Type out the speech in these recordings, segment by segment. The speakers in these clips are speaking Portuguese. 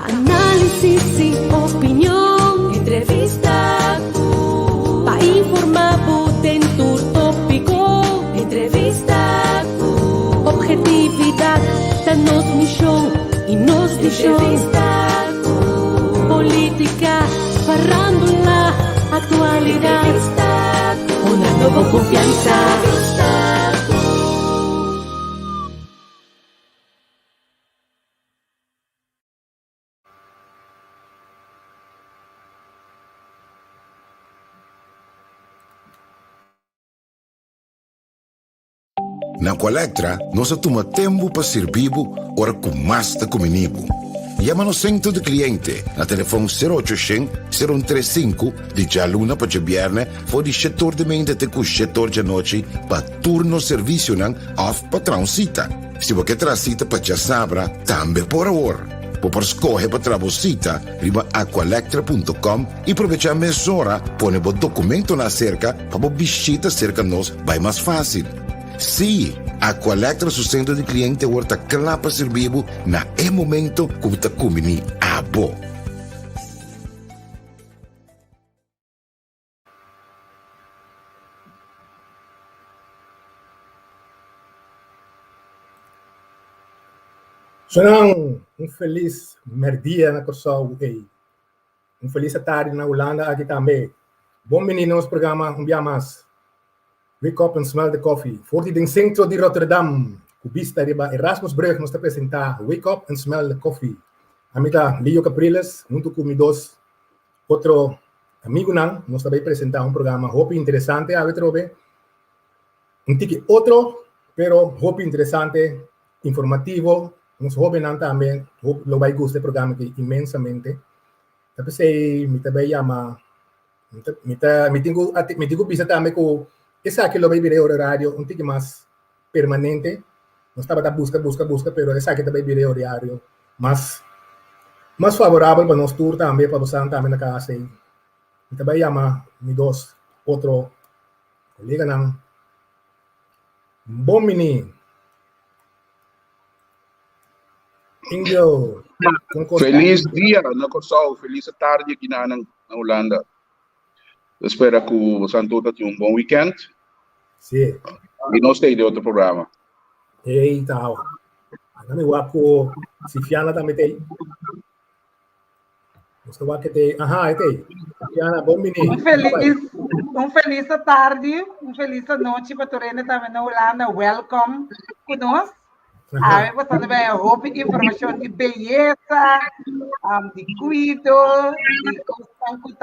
análisis y opinión, entrevista pa informar en tu tópico, entrevista objetividad, danos misión y nos entrevista política, farándula, actualidad, una nueva confianza. Na Colectra, nós toma tempo para servir ora com mais da comunibo. Llama no centro de cliente na telefone 0800-035 de jaluna para viernes for de setor de mente até com setor de noite para turno serviço não off patrão cita. Se você traz cita para já sabra, também por hora. Por escolher para trabalhar cita, riba aqualectra.com e aproveitar a mesura, põe o documento na cerca para visita cerca nós vai mais fácil. Sim, a Colectra su centro de cliente horta clapa servivo na e momento como ta kumini abo. Sonang feliz merdia na Kosovo aí. Feliz tarde na Holanda aqui também. Bom menino nos programa dia mais. Wake Up and Smell the Coffee. Forti din centro di Rotterdam. Cubista riba Erasmus Brug nos apresentar Wake Up and Smell the Coffee. Amita Leo Capriles, junto com dos outro amigo nan, nos vai apresentar programa hope interessante a vetrobe. Tiki outro, pero hope interessante, informativo. Nos hope nan também, hope lo vai gostar programa que imensamente. Tapi sei mita vai chama me digo bisa também com esa que lo vai virar horário um tique mais permanente. Não estava a busca, pero esa que também virar horário mais favorável para nós tour também, para você também na casa. E também chama me dos outro colega não. Bom menino. Ingyo. Feliz dia na Kosovo, feliz tarde aqui na Holanda. Espero que vocês todos tenham bom weekend. Sim. E nós temos outro programa. Eita, agora eu acho que Fiana também tem. Você vai que tem. Aham, tem. Fiana, bom menino. Feliz tarde, feliz noite para Torena também na Holanda. Welcome conosco. Aí você também roupa informação de beleza, de cuido, de constante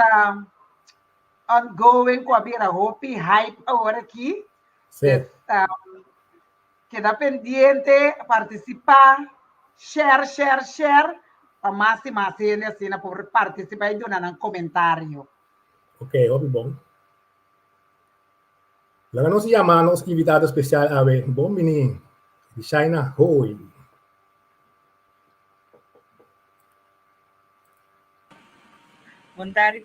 ongoing com a beira roupa hype agora aqui. Sim. Queda pendente, participar, share, para mais e mais assim, por participar e donar um comentário. Ok, óbvio, bom. Lá nós chamamos invitado especial a ver, bom menino, de China Hoi. Bom tarde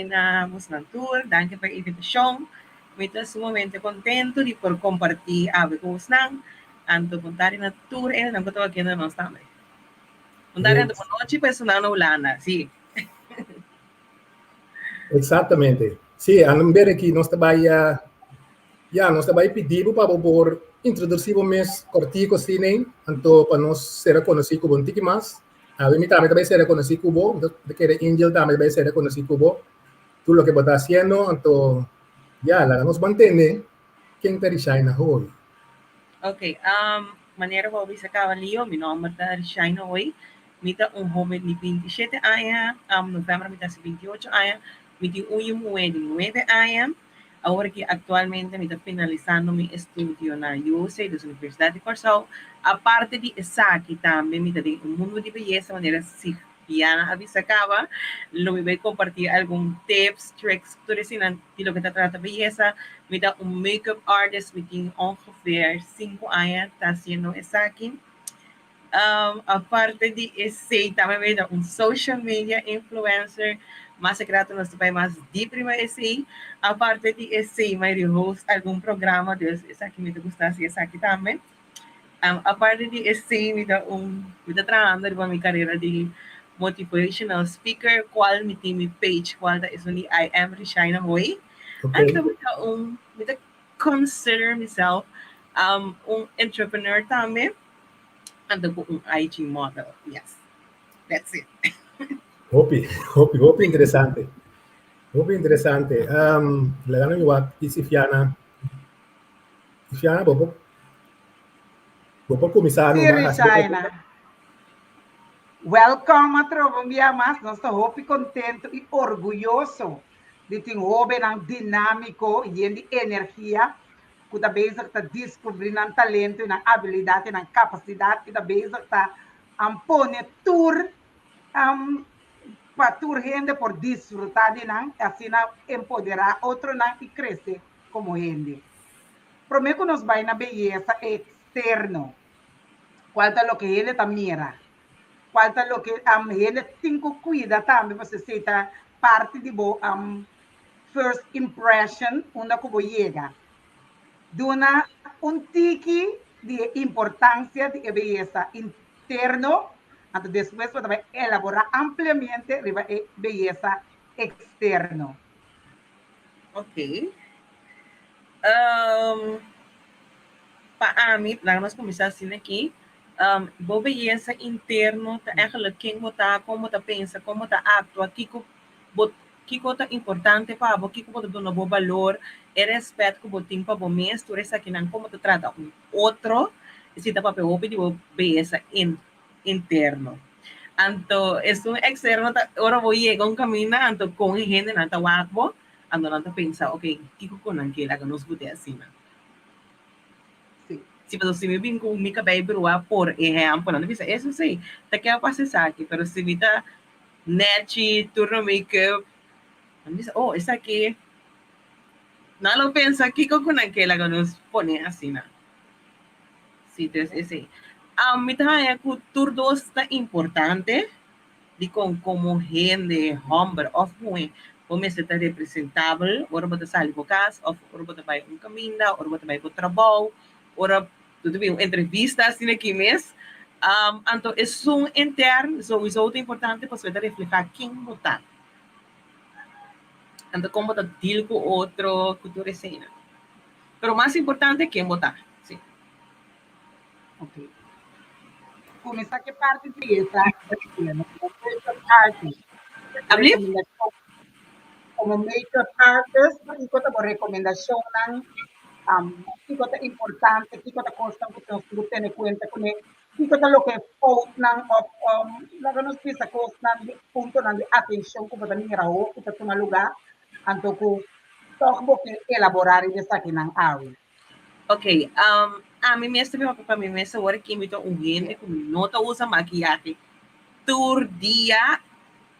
na Muslantur, danke pela invitação. Muito sumamente contento de por compartilhar algo com vocês. Anto bom tarde na tour, não estou aqui na nós também. Bom tarde, boa noite, pessoal na Holanda, sim. Exatamente. Sim, a não ver aqui, nós também pedimos para por introduzir o mês cortico assim, anto para nós ser conhecido como um tique mais. A mí también ser reconocido como de que Angel también va a ser reconocido como tú lo que vas haciendo, entonces ya la nos mantiene quien te China hoy. Ok, maneira hobby sa cavalio, mi nome é China hoy. Mita joven de 27 anos, novembro mita 28 anos, mita mulher de 9 anos. Agora que atualmente me está finalizando meu estudo na UC, da Universidade de Kosovo. A parte de aqui também me está em mundo de beleza, maneira se Diana avisacaba, lo me vai compartilhar alguns tips, tricks, tudo assim, de lo que está tratando de beleza. Me dá makeup artist, me tem ongeveer 5 anos, está haciendo isso aqui. A parte de esse, também me dá social media influencer, mas secreto nós vai mais deep prima esse. A parte de esse, me host algum programa, Deus, esse aqui me gusta, esse aqui também. Aparte de esse, me tá treinando para minha carreira de motivational speaker, qual me tem minha page, qual da isso I am Rishina Hoy. Okay. Então, me tá consider myself entrepreneur também. Ando ko IG model. Yes. That's it. Hopi interesante. Hopi interesante. Le dan igual y si Fiana bobo comissário Sim, Rishina. Welcome a Trovambia Mas. Nós estamos hopi contento e orgulhoso de ter jovem dinâmico e de energia que está bezig está descobrindo um talento, uma habilidade, uma capacidade que está bezig está pôr tour para tour gente por desfrutar de nang, assim empoderar outro nang e crescer como gente. Para mim que nós vai na beleza externo, qual é o que ele está mira, qual é o que ele tem que cuidar também, você seja parte de first impression, onde que você chega. Dona tiki de importância de beleza interno, então depois você vai elaborar ampliamente a beleza externo. Ok. Para mim, vamos começar assim aqui. Boa beleza interno, tá eigenlijk quem você como você pensa, como você atua, que é importante para você, que você dá um bom valor, e respeito que você tem para você mesmo, tu resta aqui não como você trata outro, e se dá para pedir beleza interno. Então, isso externo, agora vou chegar um caminho, então com a gente não está guapo, então não está pensando, ok, que eu não quero que nos gude assim, se você me vem com o cabelo por exemplo, não precisa, isso sim, tá que passar aqui, mas se me tá net, turno make-up, não precisa, oh, isso aqui, não lo pensa que eu não quero que nos põe assim, não. Sim, então, esse. Me tá que tudo está importante, de como gente, homem, ou mulher, como está representável, ou você sai de casa, ou você vai caminho, ou você vai para o trabalho, ou tudo bem, entrevista assim aqui mesmo. Então, é um interno, isso é importante para você refletir quem você está. Então, como você deal com outro cultura cena. Mas o mais importante é quem você está. Sim. Ok. Começar que parte de essa parte. Como make-up artist, iko ta mo rekomendasyon ng iko ta importante, iko ta constant ko tong suguten ni kwenta ko ni iko ta lo ke quote ng laganos pisa cost ng punto ng atensyon ko ba ni raho kita tumaluga anto ko tokbo ke elaborar dessa aqui ng awi. Ok, a mim mesmo para mim mesmo agora que me tô gente que não tá usa maquiagem todo dia,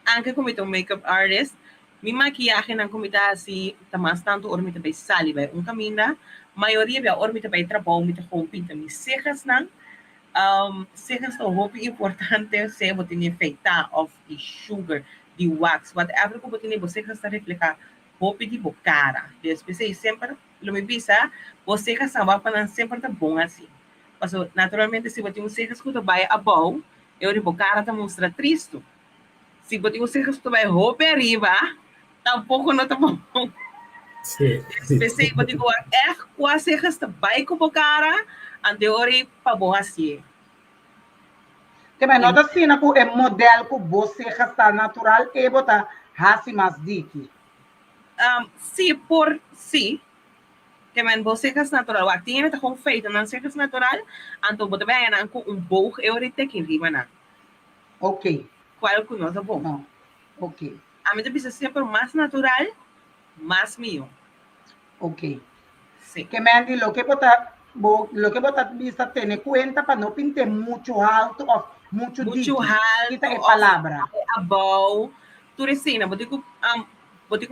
anche como tô makeup artist. Mi maquillaje não comida assim, tá mais tanto or me também sali vai caminho, maioria vai or me também trabalho me com pinta me cejas não, cejas são muito importante se você tem feita of the sugar, the wax, whatever que você tem você está refletir roupa de cara, depois sempre lo me visa, você que sabe para sempre tá bom assim, mas naturalmente se você tem cejas que vai above, eu de cara tá mostra triste, se você tem cejas que vai roupa arriba tampouco não tá bom. Sim. Pensei, eu digo, quase resta vai com o cara, anterior para bom assim. Que mas nota assim, na o modelo que você resta natural e botar hasi mais diki. Sim, por sim. Que mas você resta natural, a tinha tá com feito, não sei que natural, então você vai andar com bom, eu até que riba na. Ok. Qual que não tá bom? Não. Ok. A mim precisa sempre mais natural, mais meu. Ok. Sim. Que Mandy, lo que bota vista tener cuenta para no pintar mucho alto o mucho alto. Quita a palavra. Above. Tu resina, vou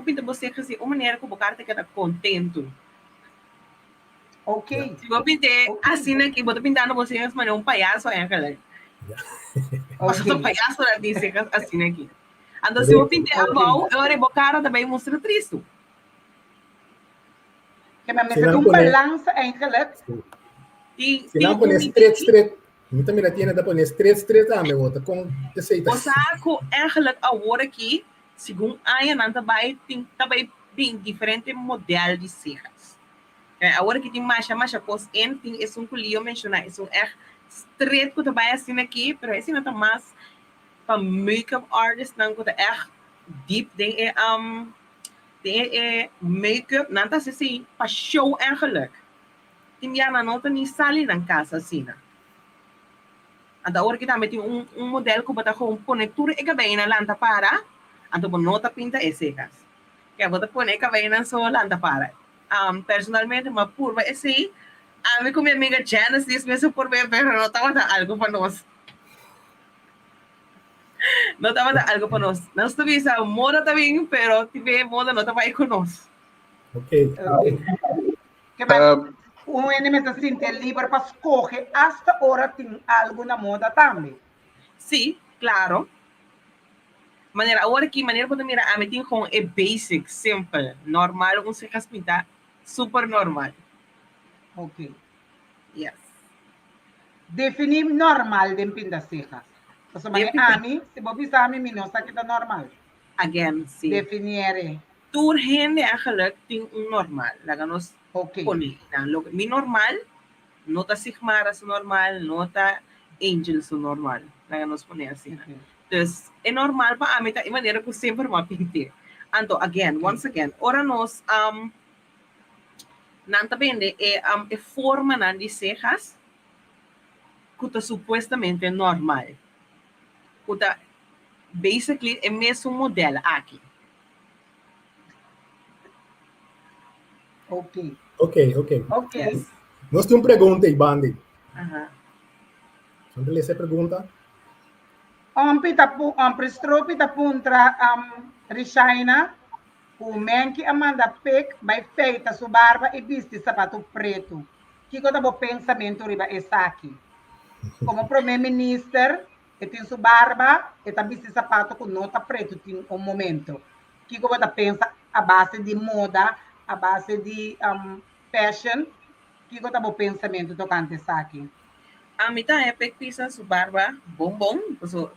pintar você assim, uma maneira que o cara fica contento. Ok. Se eu pintar assim aqui, vou pintar você as maneiras palhaço é aquela. Ok. O palhaço lá disse assim aqui. Então, se eu pintar a mão, eu olhei o cara também mostra triste. Que me mete um balanço entre eles. Se não põe straight. Muita mira tiene da põe straight a me outra com receita. O saco eigenlijk agora aqui, segundo a Ana também tem bem diferente modelo de cejas. Agora que tem mais coisa, tem é um que eu mencionar, é um straight que também assim aqui, mas assim não tá mais para make-up artist não que é deep, tem make-up, não tá assim para show eigenlijk. Tem já não tá nem sali na casa assim. Agora que também tem modelo que bota com conector e cabelo na lanta para, então nota pinta e secas. Que bota pone cabelo na sua lanta para. Personalmente, mas por assim, a mim com minha amiga Janice disse mesmo por ver, pero não estava algo para nós. Não estava algo para nós. Nós tuvimos a moda também, pero tive moda não estava aí com nós. Ok. Que um elemento assim, tem livre para escolher, hasta agora tem algo na moda também. Sim, claro. Maneira, agora que maneira quando mira, a mim tem com é basic, simple, normal, se pintar, super normal. Ok. Yes. Definir normal de pintar cejas. Então, a mim, se você pensar a mim, não sabe que é normal. Again, sim. Definir. Tour gente eigenlijk tem normal. Laga nos Ok. pone. Mi normal, nota sigmara su normal, nota angel su normal. Laga nos pone assim. Okay. Dus é normal para a mim, de maneira que sempre me pintar. Então, once again, ora nós, não depende, é forma de cejas que está supostamente normal. Que está, basically, é mesmo modelo aqui. Ok. Nós temos uma pergunta aí, Bandi. Ajá. Sempre lhe essa pergunta. Prestropi da puntra Rishaina, o menki amanda pek, vai feita sua barba e viste sapato preto. Que coisa o pensamento riba essa aqui? Como primeiro-ministro, tem sua barba e também viste sapato com nota preto tem um momento. Que coisa pensa a base de moda, a base de fashion? Que coisa o pensamento tocante essa aqui? A mitad é pisa su barba bombom,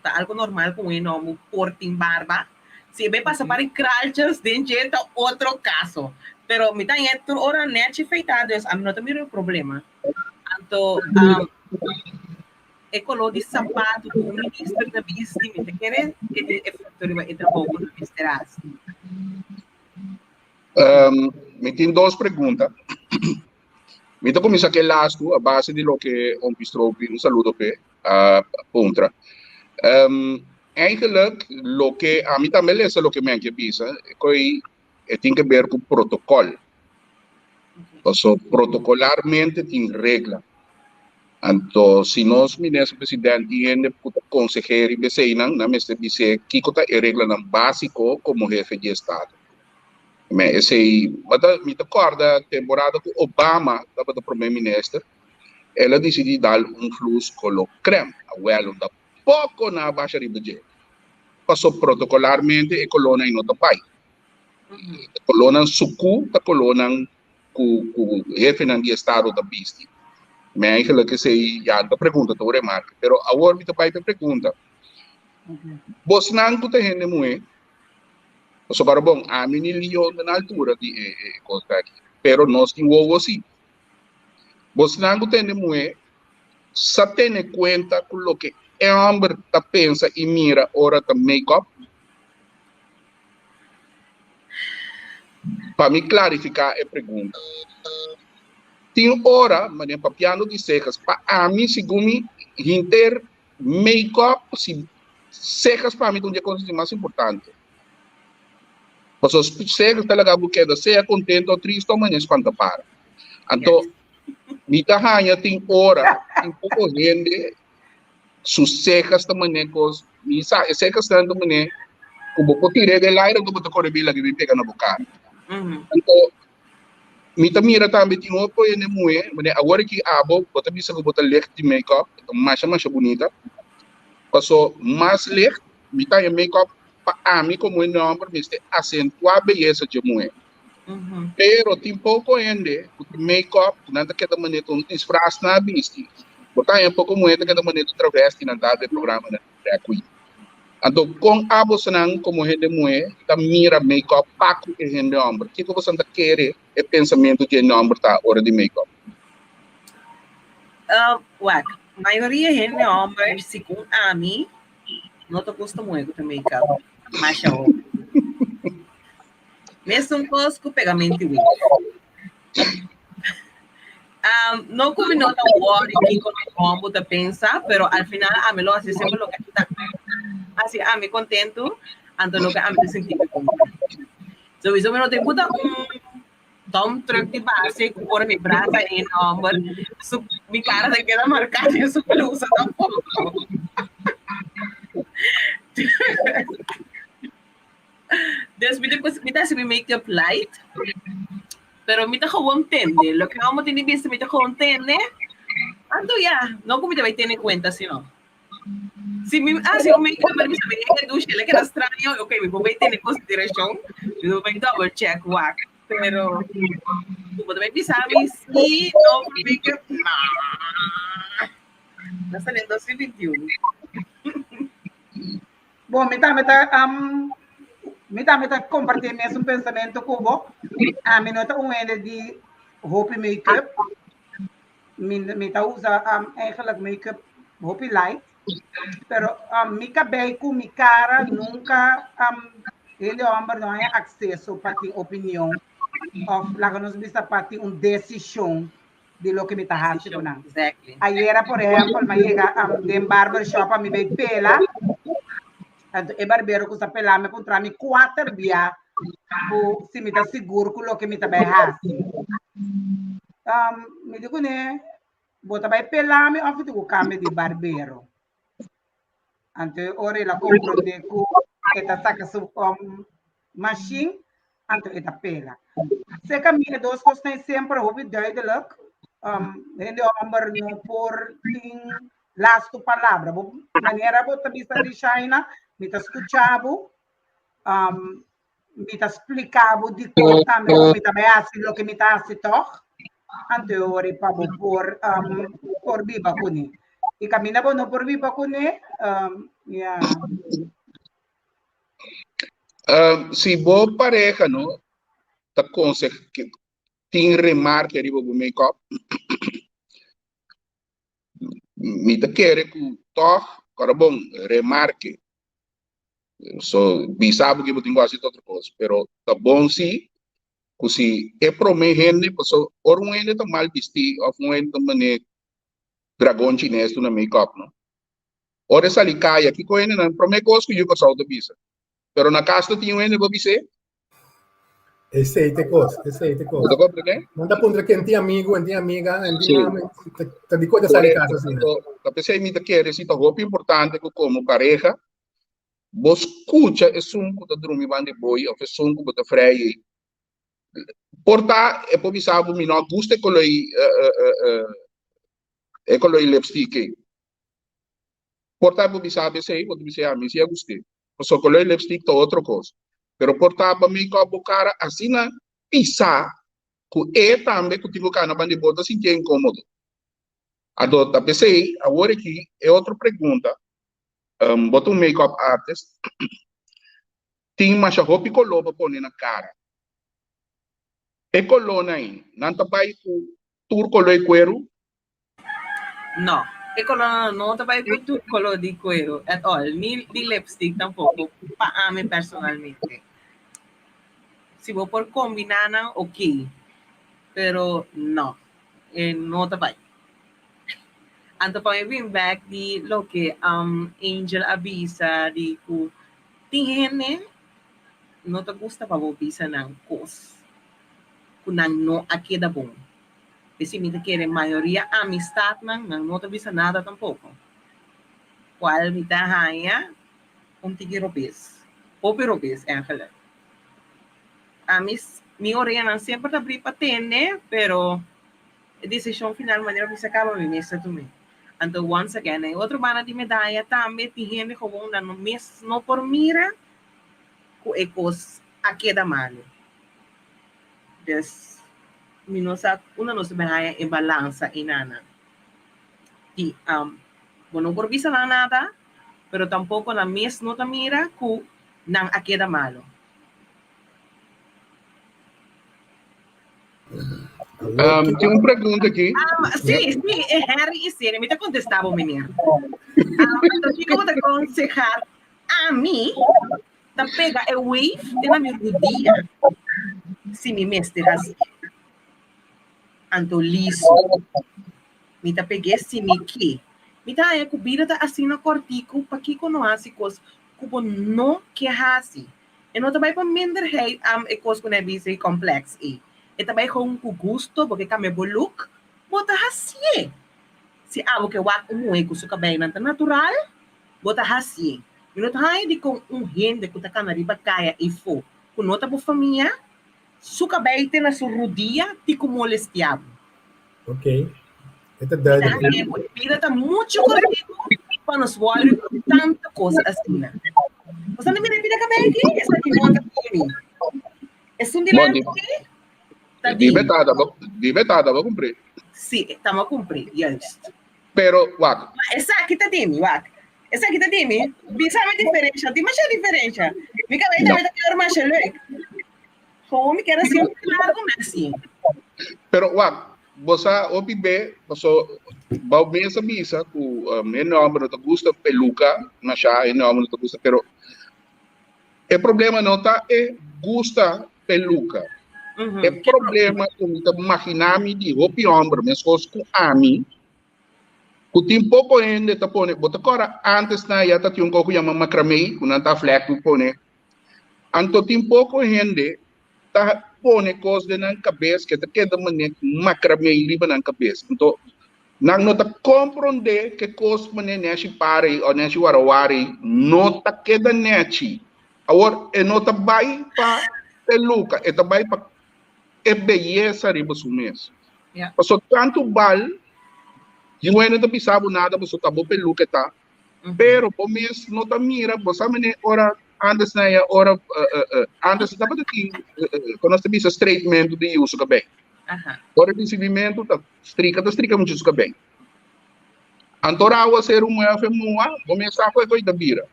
tá algo normal com ele não portem barba. Se bem passa para cralchas dentro outro caso. Pero mitad é tudo hora net feitado, a mim não tem nenhum problema. Então, color de sapato com o ministro da vista, me quer é factor vai entrar pouco no misteras. Me tem duas perguntas. Me to comienza que lasto a base de lo que on Pistropi, un saludo pe a Puntra. Eigenlijk lo que a mí también es lo que me han pisa, que tiene que ver con protocolo. So, protocolarmente tiene regla. Entonces, si nos ministro presidente tiene consejero y vecinan, na me dice que es regla básico como jefe de estado. Mas me recorda temporada que Obama estava do primeiro-ministro, ela decidiu dar fluxo com o creme, abuelo, da pouco na baixa de budget. Passou protocolarmente e colônia em outro país. Colônia sucu, da colônia com jefe de estado da pista. Mas aquilo que se já da pergunta, tu remarca. Pero agora me vai para pergunta. Você não tem gente muito. So, para bom, a mim liyo na altura de contrato, pero nós temos assim. Você não tem muito, só tem conta com o que é homem tá pensa e mira hora da make-up. Para me clarificar a pergunta. Tem hora, mas nem para piano de secas, para a mim segundo inter make-up se secas para mim é coisa mais importante. Mas os secas talaga buqueda, seja contente ou triste, amanhã quando para. Então, mita hanya tem hora, tem pouco gente, sus secas também cos, misa secas também, como pode tirar de lá, como pode correr bila que me pega na boca. Então, mita mira também tem outro poema muito, mas agora que abo, pode bisa que botar leite de make-up, mais bonita, passou mais leite, mita make-up a mim como nome, mas acentuar a beleza de mulher. Pero tem pouco ainda, o make-up, nada que da maneira um disfraz na vista. Botar um pouco muito que da maneira travesti na dada programa na aqui. Então, com a você não como rende mulher, tá mira make-up paco e rende homem. Que você não quer é pensamento de homem tá hora de make-up. Maioria rende homem, segundo a mim, não tô acostumado com make-up. Mas eu mesmo com pegamento de não como não tá worry que como tá pensa, pero al final a mí lo hace sempre lo que está assim a mí contento, então lo que a mí sentir como. So isso não tem puta dump truck de base por mi braço em ombro, so mi cara se queda marcada e su pelusa tampoco. Después me se make-up light, pero me gewoon tende. Lo que vamos a tener visto me gewoon tende. Ando ya, no como te vais a tener cuenta, sino. Si me hace un make-up, me sabe que duche, le queda extraño, ok, me voy a tener consideración, me voy a double check, whack. Pero, tú puedes pensar, sí, no, make-up, no. Está saliendo 2021. Bom, me tá compartilhando mesmo pensamento com o me nota de roupa make-up, me tá usa eigenlijk make-up roupa light, pero me cabelo com minha cara nunca ele homem não tem acesso para ter opinião ou lá que nós vista para ter uma decisão de lo que me tá fazendo. Exactly. Ayer, por exemplo, me chega de barbershop me veio pela. E barbero que está pelando me contra me 4 dias se me está seguro com o que me está bem me digo né bota vai pelar me oferece o cambio de barbero ante ora ela compreende que está saca su machine ante ela pela se caminha duas coisas tem sempre hobby duidelijk rende amor não por last palavra maneira bota vista de China me está escuchando, me está explicando de como também me está bem lo que me está haciendo, anterior para por viva com ele. E caminha bom por viva com ele, Se boa pareja, não, tá consegue que tem remarque ali o make-up, me tá querer que toque, cara bom, remarque. So, sabe que eu tenho quase outra coisa, pero tá bom sim, que se é para mim gente, so, or um gente tá mal vestido, ou um gente tá mané dragão chinês na make-up, não? Ora essa ali cai aqui com ele, não, para mim coisa que eu gosto da bisa, pero na casa tinha um gente para bisa. Esse aí te coisa. Não dá para quem tem amigo, tem amiga, tá de coisa sair casa assim. Tá pensei me tá querer, se tá roupa importante que como pareja. Vos escucha é sunco da dormir bande boi ou é sunco da freia. Porta é por bisabo me não gusta coloi lipstick. Porta por bisabo sei, pode dizer a mim se gostei. Só coloi lipstick to outra coisa. Pero porta para mim com a cara assim na pisar que também que tenho cana bande bota assim que é incômodo. Adota pensei agora aqui é outra pergunta. Bota um make-up artist, tem uma roupa e colou para pôr na cara. E colou aí, não tá vai com tur colou de cuero? Não, e colou não tá vai com tur colou de cuero at all, nem de lipstick tampouco, para mim personalmente. Se vou por combinar, ok, pero não, não tá vai. Anto pa may back di lo que Angel avisa di ku tingene no te gusta pa bisa ng cos kunang no akeda bom. Kasi mi te quiere mayoría amistad nang no te bisa nada tampoco. Cual mi ta haya tigirobis. Popirobis Angela. Mi oriana siempre te abri patene, pero decisión final maneira que se acaba mi mesa também. Então, once again, em outro bana de medalha também tem gente que no mês não por mira com ecos aqui da malha. partes, una no se ve en balanza inana. Y, bueno, por visa na nada, pero tampoco na mes no ta mira que nang queda malo. Tenho uma pergunta aqui. Sí, Harry y Siri, me te contestaba, menino. Entonces, ¿cómo te aconsejar a mí? Te pega el wave de la mi rodilla. Si mi mestre así. Anto liso. Me te peguei si mi que. Me tá é cubira tá assim na cortico para que conhece cos cubo não que assim. E não também para minderheid é cos com é bise complexo e também com gosto porque came look bota assim. Se algo que wat é com suca bem natural bota assim. E não tá de com gente que tá na riba caia e fo. Com nota por família suca bem tem na sua rodilha tico molestiado. Ok. Ito dahil Pira tá muito corrido para nos olhos tanta coisa assim. Você não me pira cabelo aqui? Essa aqui não tá aqui. É um dilema aqui? Tá Dibetada, vou cumprir. Sim, estamos a cumprir, yes. Pero, what? Essa aqui tá dimi, what? Essa aqui tá dimi. Bisa a diferença, tem mais a diferença. Me cabelo também tá pior mais leuk. Como que era assim, claro, assim. Pero, what? Você OPB, você vai bem essa bisa com enorme não te gusta peluca, na chá enorme não te gusta, pero o problema não tá é gusta peluca. O problema que me tá imaginando de hopi homem, mas coisas com ami, que tem pouco ainda tá pone, bota agora antes na já tá tinha um pouco chama macramé, quando tá fleck tu pone, anto tem pouco ainda tá pone coisa na cabeça que tá queda mané macramé riba na cabeça. Então, não tá compreender que coisa mané nesse pare ou nesse warawari não tá queda nesse. Agora, não tá vai para peluca, tá vai para beleza riba sumes. Passou tanto bal, e não é não tá pisado nada, passou tá boa peluca tá. Pero por mês não tá mira, você mané ora antes na hora antes da parte quando nós temos straightment de uso que bem ora de cimento tá strica muito uso que bem antora o ser uma femua começar com coisa da bira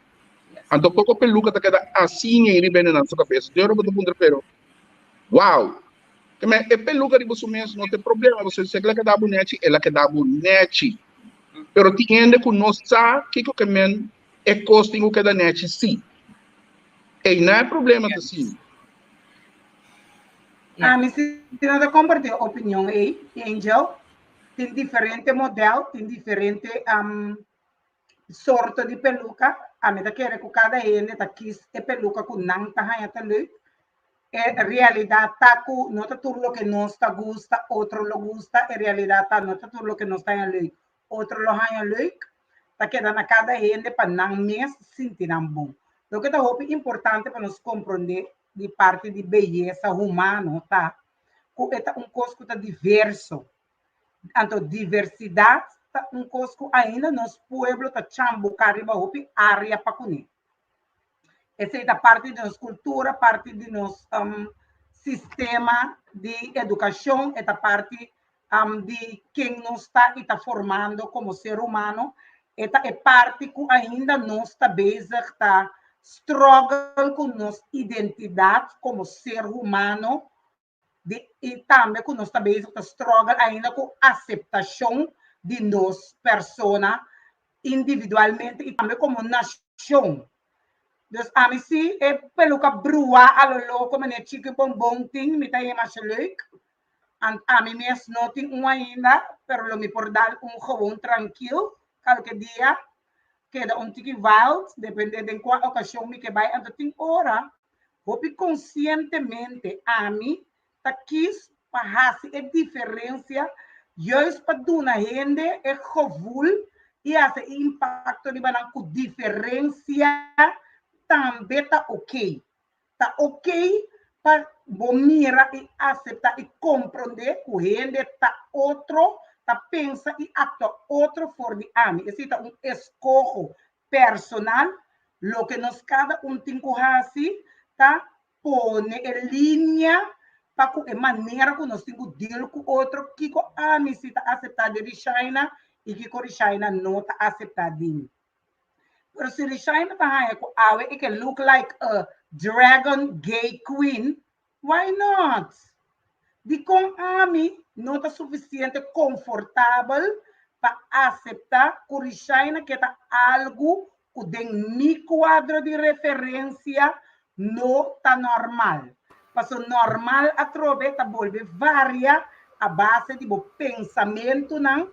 anto pouco peluca tá queda assim ele bem na sua cabeça de hora do mundo pero uau que é peluca de você mesmo não tem problema você se ela que dá bonete ela que dá bonete pero tiende que nós sabe que men é costinho que dá net sim. E não é problema assim. Mas se nós compartilhar opinião aí, Angel, tem diferente modelo, tem diferente sorte de peluca. A mim tá querendo que cada gente tá quis é peluca com não tá ganhando também. É realidade tá com não tá tudo o que nós tá gusta, outro lo gusta. É realidade tá não tá tudo o que nós tá ganhando, outro lo ganhando. Tá quedando cada gente para não mês sentir bom. O que é importante para nós compreender de parte de beleza humana, tá? É coisa que diverso. Então, diversidade tá coisa que ainda nos pueblos tá chamando cariba área para conhecer. Essa é a parte de nossa cultura, parte de nosso sistema de educação, é a parte de quem nos está formando como ser humano, é parte que ainda não está tá struggle com nossa identidade como ser humano e também com nossa struggle ainda com aceitação de nós persona individualmente e também como nação. Dus a mim se é pelo que brua alolo como né chique bombom ting me tá mais leuk. A mim mesmo não tem ainda, pero lo me por dar gewoon tranquilo qualquer dia. Queda tiki wild, depende de qual ocasião me que vai, então tem hora, hopi conscientemente a mim, tá quis para a diferença, juist para dona gente é gevoel e esse impacto de banana com diferença também tá ok para mira e aceitar e compreender que o gente tá outro tá pensa e acta outro for de ami. Esse é escolho personal, lo que nos cada tem que fazer, tá pone em linha para a maneira que nós temos de deal com outro, que a mim se está aceitada de China e que a China não está aceitada de mim. Pero se a China está com a it can look like a dragon gay queen, why not? De com a mim não está suficiente confortável para aceitar que a China que está algo que tem mi quadro de referência não está normal. Porque normal a trove está volve varia a base de pensamento não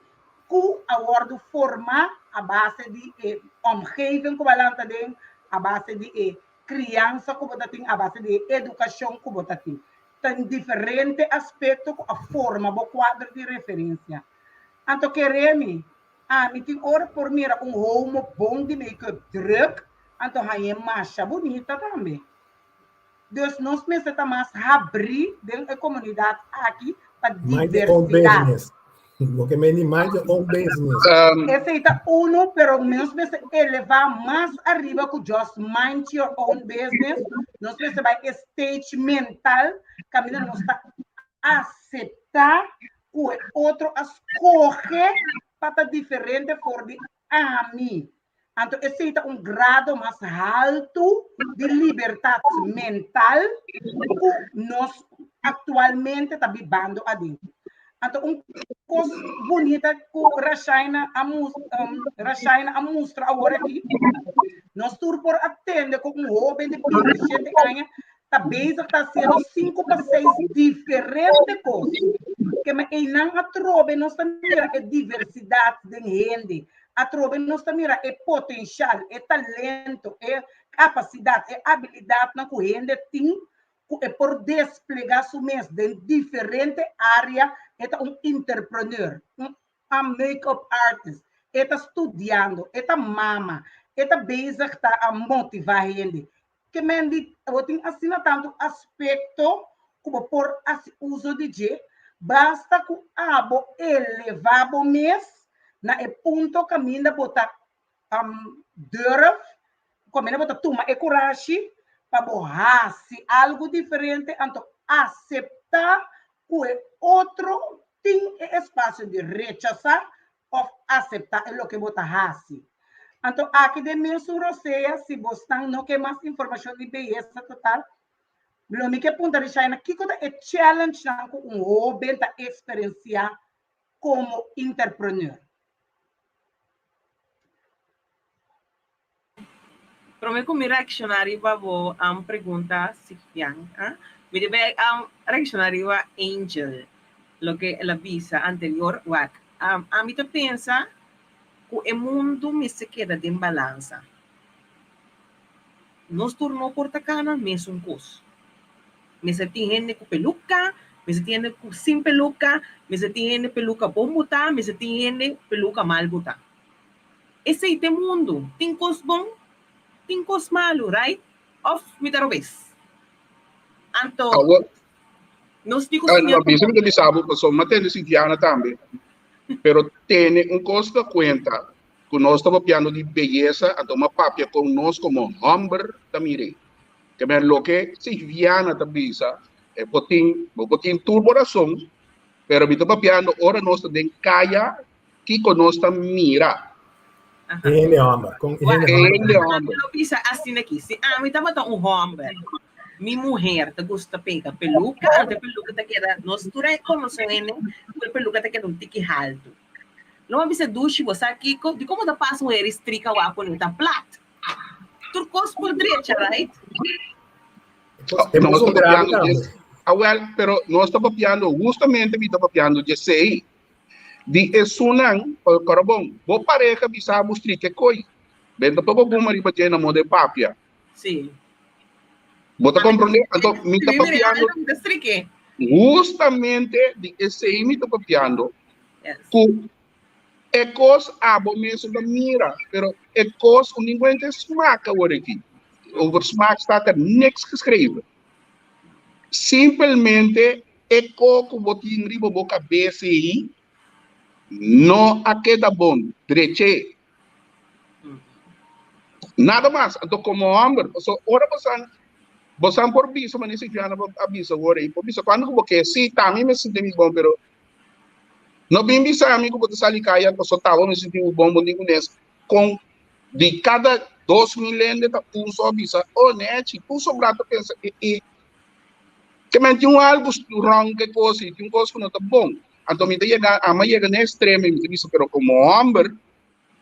que a word forma a base de omgeving que balanta den a base de criança que você tem a base de educação que você tem. Tem diferente aspecto a forma do quadro de referência. Então queremos me tem hora por mira homo bom de make-up druk, então é marcha bonita também. Dus nós precisamos mais abrir dentro da comunidade aqui para diversidade. O que me mind your own business. Esse é uno, pero nós precisamos elevar mais arriba que just mind your own business. Nós precisamos stage mental, que nós está aceitar que o outro escolhe para diferente for de a mim. Então, esse é grado mais alto de liberdade mental que nós atualmente estamos vivendo ali. Então, coisa bonita que a China mostra agora aqui, nós estamos por atender com jovem de 27 anos, está sendo 5 para 6 diferentes coisas. Que não atrove, nós estamos a diversidade de gente. Atrove nós também é potencial, é talento, é capacidade, é habilidade na que a gente tem é por desplegar su mesmo em diferente área. É entrepreneur, make-up artist, é estudando, é mama, é basic a motivar a gente. Que mendi, eu tenho assim tanto aspecto como por uso de G, basta que abo elevar o mês na ponto caminho botar durf, caminho botar tuma e coragem para borrar se algo diferente, então aceitar que outro tem espaço de rechazar ou aceitar o que botar assim. Então aqui de mesmo roceia, se você não quer mais informação de beleza total, lo que ponta de China, que é challenge com jovem da experiência como entrepreneur. Prometo me reaccionar a uma pergunta Sifian. Me deve reaccionar a Angel, lo que ela visa anterior. A mim pensa que o mundo me se queda de balança. Nós tornamos por tacana, mesmo coisa. Me se tem gente com peluca, me se tem gente sem peluca, me se tem gente peluca bom botar, me se tem gente peluca mal botar. Esse é o mundo. Tem coisa bom, tem coisa malo, right? Of me dar vez. Então, nós digo assim. Não, bisa me sabe, pessoal, mas tem esse Diana também. Pero tem coisa que conta que nós estamos piano de beleza, então uma papia com nós como homem também. Que é lo que se Diana também é potin turboração, pero bito papiano ora nós tem caia que com nós mira. Ele homem, com ele homem. Eu penso assim aqui, se a mim tava homem, minha mulher te gusta pegar peluca, a peluca te queda, nós tudo conhecemos, a peluca te queda tique alto. Não me se duche você aqui, de como da passa mulher estrica o apo no tá plat. Turcos por direita, right? Temos grande. Pero nós estamos papiando justamente, me estamos papiando de sei. Di esunan karabong bo pareja bisa mostri que coi bento poco como riba na mode papia sim bota compreender então me tá papiando justamente de esse me tá papiando ku ecos abo mesmo da mira pero ecos ninguém smaak agora aqui over smaak staat er niks geschreven simplesmente eco que botinho riba boca BCI não a queda bom, direito. Nada mais. Então, como homem, ora passando, Bosan por bisa, mas nesse dia não avisa agora e por bisa quando eu quer sim, tá me sinto bom, pero não bem bisa amigo botar sali caia, eu só tava me sentindo bom digo nesse com de cada 2.000 lende tá só bisa, net, só brato pensa e que man tinha algo wrong que coisa, tinha coisa que não tá bom. Então me chega a mãe chega no extremo, me bisa pero como homem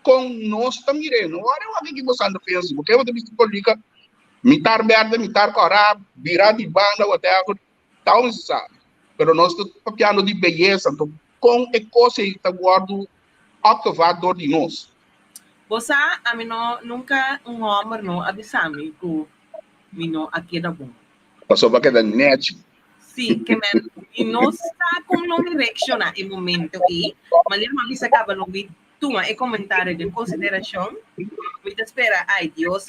com nós também não era o que você anda pensa, porque eu também política mitar verde, mitar corá, virar de banda ou até algo tal, sabe? Pero nós estamos papiando de beleza, então com a coisa que está guardando observador de nós. Você, a mim nunca homem não avisa-me que me não aqui da bom. Passou para aquela net. Sim, que man, e nós está com não reaccionar em momento aí, mas ele me avisa que acaba não vi toma e comentário de consideração, me espera, ai Deus,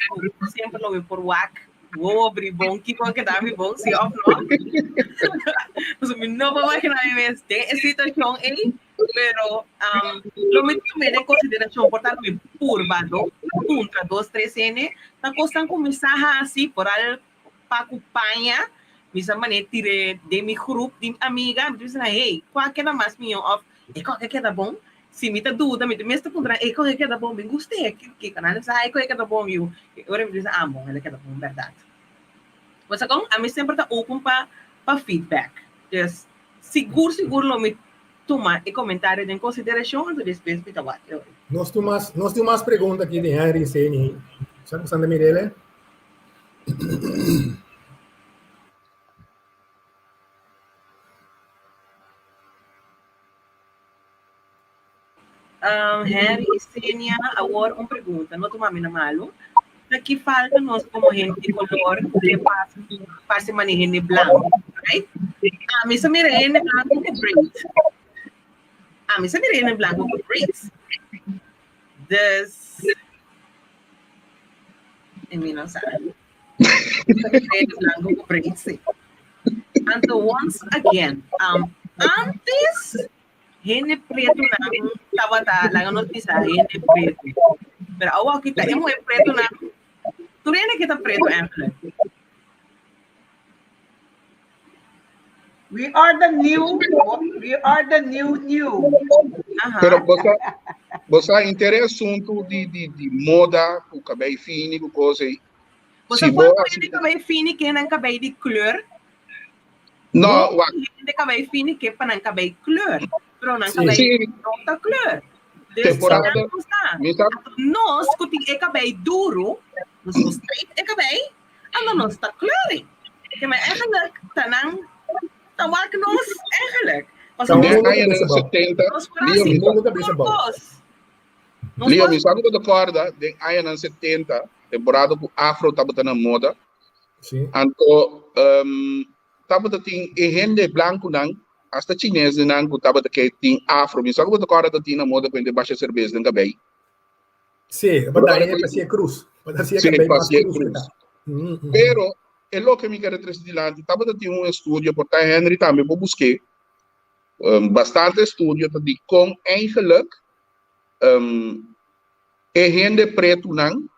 sempre lo veo por WAC, vou abrir bom, que qualquer dá bom, se ou não. Então, não vou imaginar essa situação aí, pero lo me tomei em consideração, portanto, me purbado, contra 2-3 tá costando começar assim, por al para acompanhar, me maneira tirei de mi grupo de amiga, me dizem, hey, qual que é mais minha off, e qual que é bom? Se me tá dúvida, me mesmo contra, e qual que é bom, me gostei, que canal sai, qual que é bom, eu agora me dizem, bom, ele é bom, verdade. Mas agora, a mim sempre tá open para feedback. Just seguro lo me toma e comentário em consideração, então depois me tá what. Nós temos mais perguntas aqui de Henry Seni. Sabe Sandra Mirele? Henry Senia, agora uma pergunta, não tomar na malo. Aqui falta nós como gente de color que passa manejar de branco, right? A mim se mira em branco com braids. A mim se mira em branco com braids. E mim não sabe. Em branco com braids. Então, once again, antes gente preto não estava lá no notícia gente preto. Pero agora aqui tá é preto não. Tu lembra que tá preto, Angela? We are the new. Pero você interessa assunto de moda, o cabelo fino, coisa aí. Você pode ter cabelo fino que não cabelo de cor? Não, de cabelo fino que para não cabelo cor. Pero não cabelo outra cor. Temporada. Nós, que é cabelo duro, nós straight é cabelo, nós está claro. Que mas eigenlijk tanang tawag nós eigenlijk. Nos 70, Leo, me sabe que eu acorda, de aí nos 70, temporada que o afro estava na moda. Sim. Então, estava tem gente branco não, hasta chinês não, que estava tem afro. Me sabe que eu acorda tem na moda quando baixa cerveja no cabelo. Sim, batalha parecia cruz. Parecia cruz. Pero é lo que me caracteriza de lá. Estava tem estudo, por Henry também vou buscar bastante estudo de como eigenlijk é gente preto não.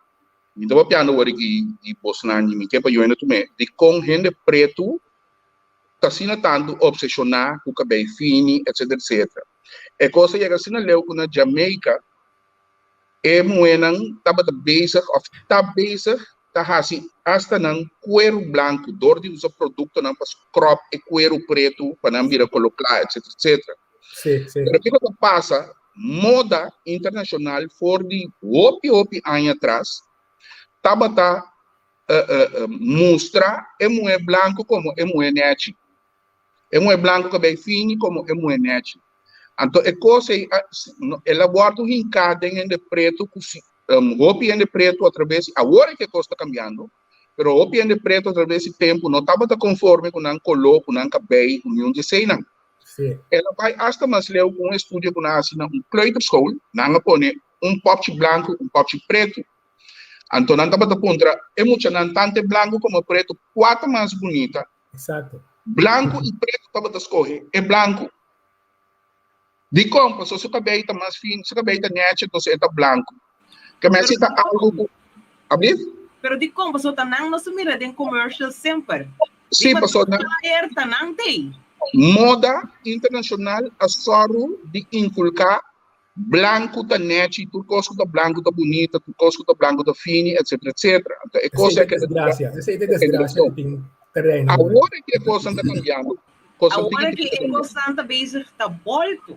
Então vou piano agora que Bosnan me que para eu ainda também de como gente preto está sendo tanto obsessionado com o cabelo fino, etc. É coisa que assim leu na Jamaica é moenan estava bezig tá assim hasta não cuero branco dor de usar produto não para crop e cuero preto para não vir colocar etc. Sim. Pero que passa moda internacional for de opi anos atrás estava mostrar é moe branco como é moe net é moe branco que bem fino como é moe net. Então, é coisa, ela guarda o rincado em de preto, roupa em de preto, através, agora que a coisa está cambiando, mas roupa em de preto, através do tempo, não estava conforme com o color, com o cabelo, com o desenho, não. Ela vai, hasta mais leu com um estúdio com a assina, kleuterschool, não põe pop branco, pop preto. Então, não estava contra, é muito, não tanto branco como preto, quatro mais bonita. Exato. Branco e preto estava a escolher, é branco. De como, se o cabelo está mais fino, se o cabelo está net, então está branco. Que mais está algo... Abrir? Pero di como so tanang no sumira den commercial sempre. Sim, passou na flyer tanang tem. moda internacional a soro de inculcar branco tá net, turcos tá branco tá bonita, turcos tá branco tá fini, etc, etc. Então, é coisa que Essa é desgraça que tem terreno. agora que a coisa está cambiando. Agora que é constante base tá volto.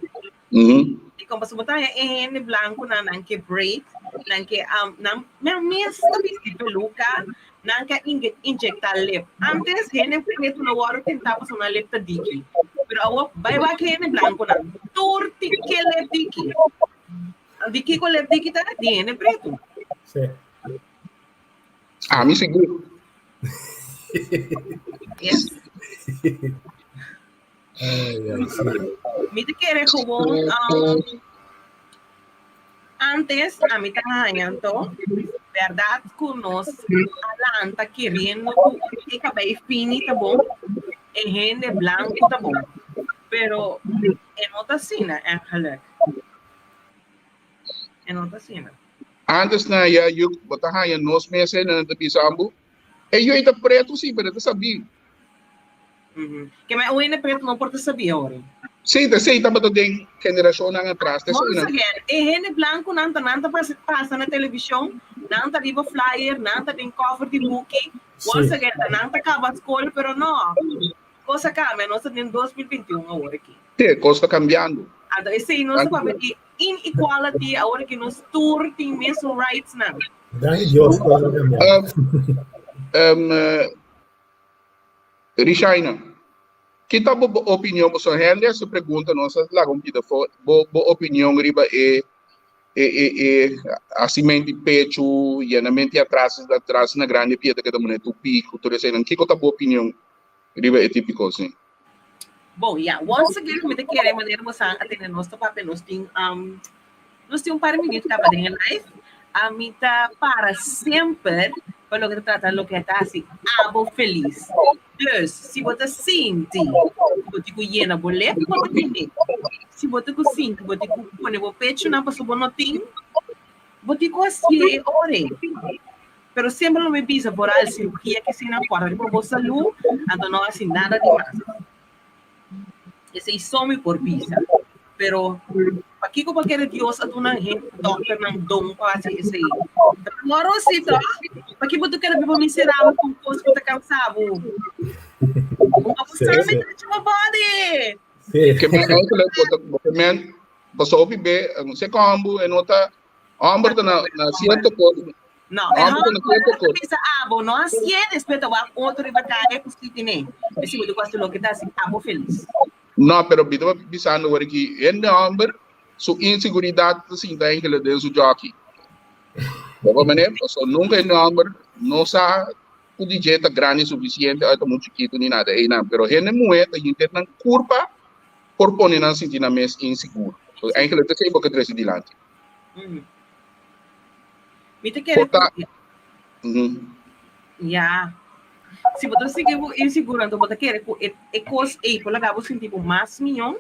E como se botar em branco na que break, na que na mesma vez peluca, na que injectar lip. Antes rene preto no hora tentava passar na lip tá diki. Pero agora vai que rene branco na torti que lip diki. Diki com lip diki tá rene preto. Sim. Ah, me seguro. Yes. Me te querer gewoon antes a mim trabalhando verdade conosco alanta querendo que cabelo fino tá bom e rende branco tá bom pero é nota cena é halak é nota cena Antes na eu botar aí nos meses na Bisambu e eu ainda preto sim, para tu saber. Que mais o ene preto não pode saber agora. Sim, estava toda em geração na atrás. Once again, e ene branco nanta passa na televisão, nanta viva flyer, nanta tem cover de book. Once again, nanta acaba a escola, pero não. Coisa cambia, nós estamos em 2021 agora aqui. Sim, coisa está cambiando. Então, esse não se pode ver inequality agora que nós tour tem mesmo rights não. Graças a Deus, coisa cambiando. Rishaina, que tá boa opinião você rende se pergunta nossa lá como que boa opinião riba assim mente pecho e na mente atrás na grande piada que da mulher tu pico tudo isso não que tá boa opinião riba é típico assim. Bom, once again como te querer maneira você atender nosso papel nós tem par de minutos para em live a mita para sempre para lo que trata lo que está assim abo feliz. Dus, se você sente, você conhece boleto, você tem. Se você sente, você põe o pecho na pessoa não tem, você consegue ore. Pero sempre não me pisa por a cirurgia que se não pode por você saúde, então não assim nada demais. Esse some por pisa. Pero aqui como que Deus atuna gente doctor não dom quase esse. Moro se to, porque você quer viver miserável com coisa que tá cansado. Que men passou bebê você combo e nota amber na certo coisa não é abo não assim é respeito a outro batalha que você tem esse muito quase lo que tá assim abo feliz não pero bido bisando agora que em amber sua inseguridade assim da aquele de seu jockey bom maneira passou nunca em amber não sabe o DJ está grande o suficiente, está muito chiquito nem nada, não. Pero gente moeda e interna curva por pôr na sentir na mesa inseguro. So, eigenlijk te sei porque três dilante. Me te quero. Ya. Se você seguir inseguro, então você quer é coisa aí, por lá você sentir mais milhão.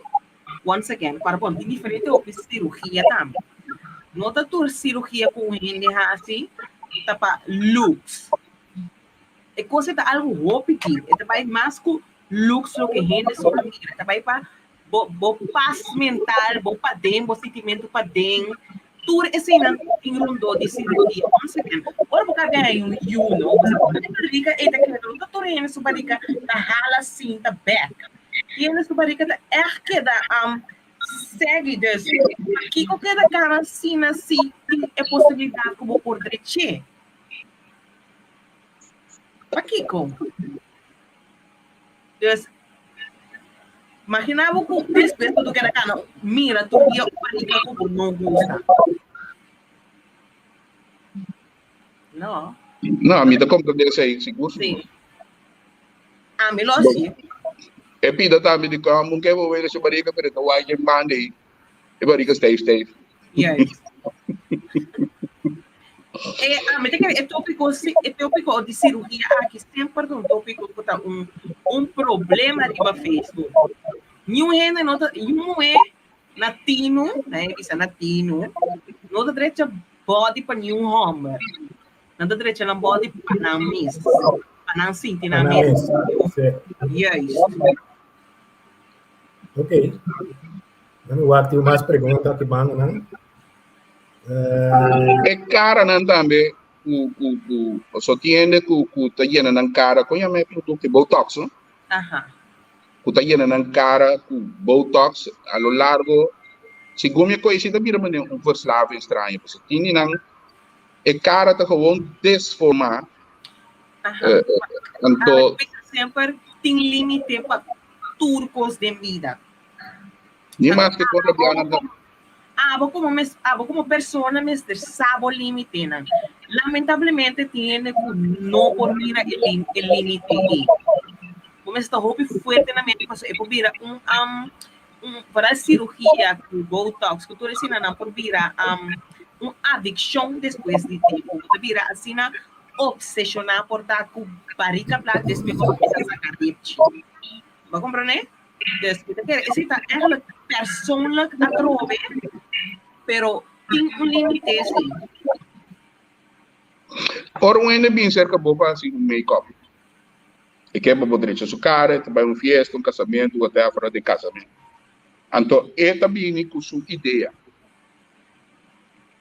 Once again, para bom, tem diferente opção de cirurgia também. Não tá toda cirurgia com gente assim, tá para looks. É coisa tá algo repetido, é também mais com looks lo que gente sobre mira, também para bo paz mental, bo para dentro, bo sentimento para dentro, tudo esse não enrondou de cirurgia, once again. Ora porque vem um you know, você pode dizer que é que não tô rende sobre que na hala assim tá back. E ele sobre que é que da segue desse. Aqui qualquer cara assim é possibilidade como por direito. Aqui como? Dus, imaginava com respeito do que era cana, mira, tu ia parar como não gosta. Não. Não, a mim dá compreender isso aí, seguro. Sim. A mim lo assim. É pida também de como não quer ver esse barriga para o ai que manda aí. E barriga stay. Yes. É tópico de cirurgia aqui sempre um tópico que tá um problema de Facebook. Nenhum é latino, né? Isso é latino. Não dá direito body para nenhum homem. Nanda direito na body panamis. Panansi, Panamis. tinamis. Sim. Yes. Ok. Nami waktu mais pergunta que manda, né? É cara não também só tiende que tá llena na cara com a produto de Botox, não? Aha. Que tá llena na cara com Botox a lo largo. Segundo a coisa da vira maneira verslaving estranho, porque tinha não é cara tá gewoon desformar. Aha. Então, Sempre tem limite para turcos de vida. nem mais que quando Como persona, Mr. Sabo limite. Lamentavelmente, tiene que no por mira el límite. Como está hope fuerte na mente, porque por vira para cirurgia com Botox, que tu ensina não por vira adicção depois de tempo. Tu vira assim na obsessionar por estar com barriga plata depois começa a sacar dente. Vai compreender? Después esse tá eigenlijk persoonlijk atrobe, pero tem limite sim. ora ainda bem cerca boba assim make-up. E que é para poder deixar sua cara, vai festa, casamento, até fora de casamento. Então, é também com sua ideia.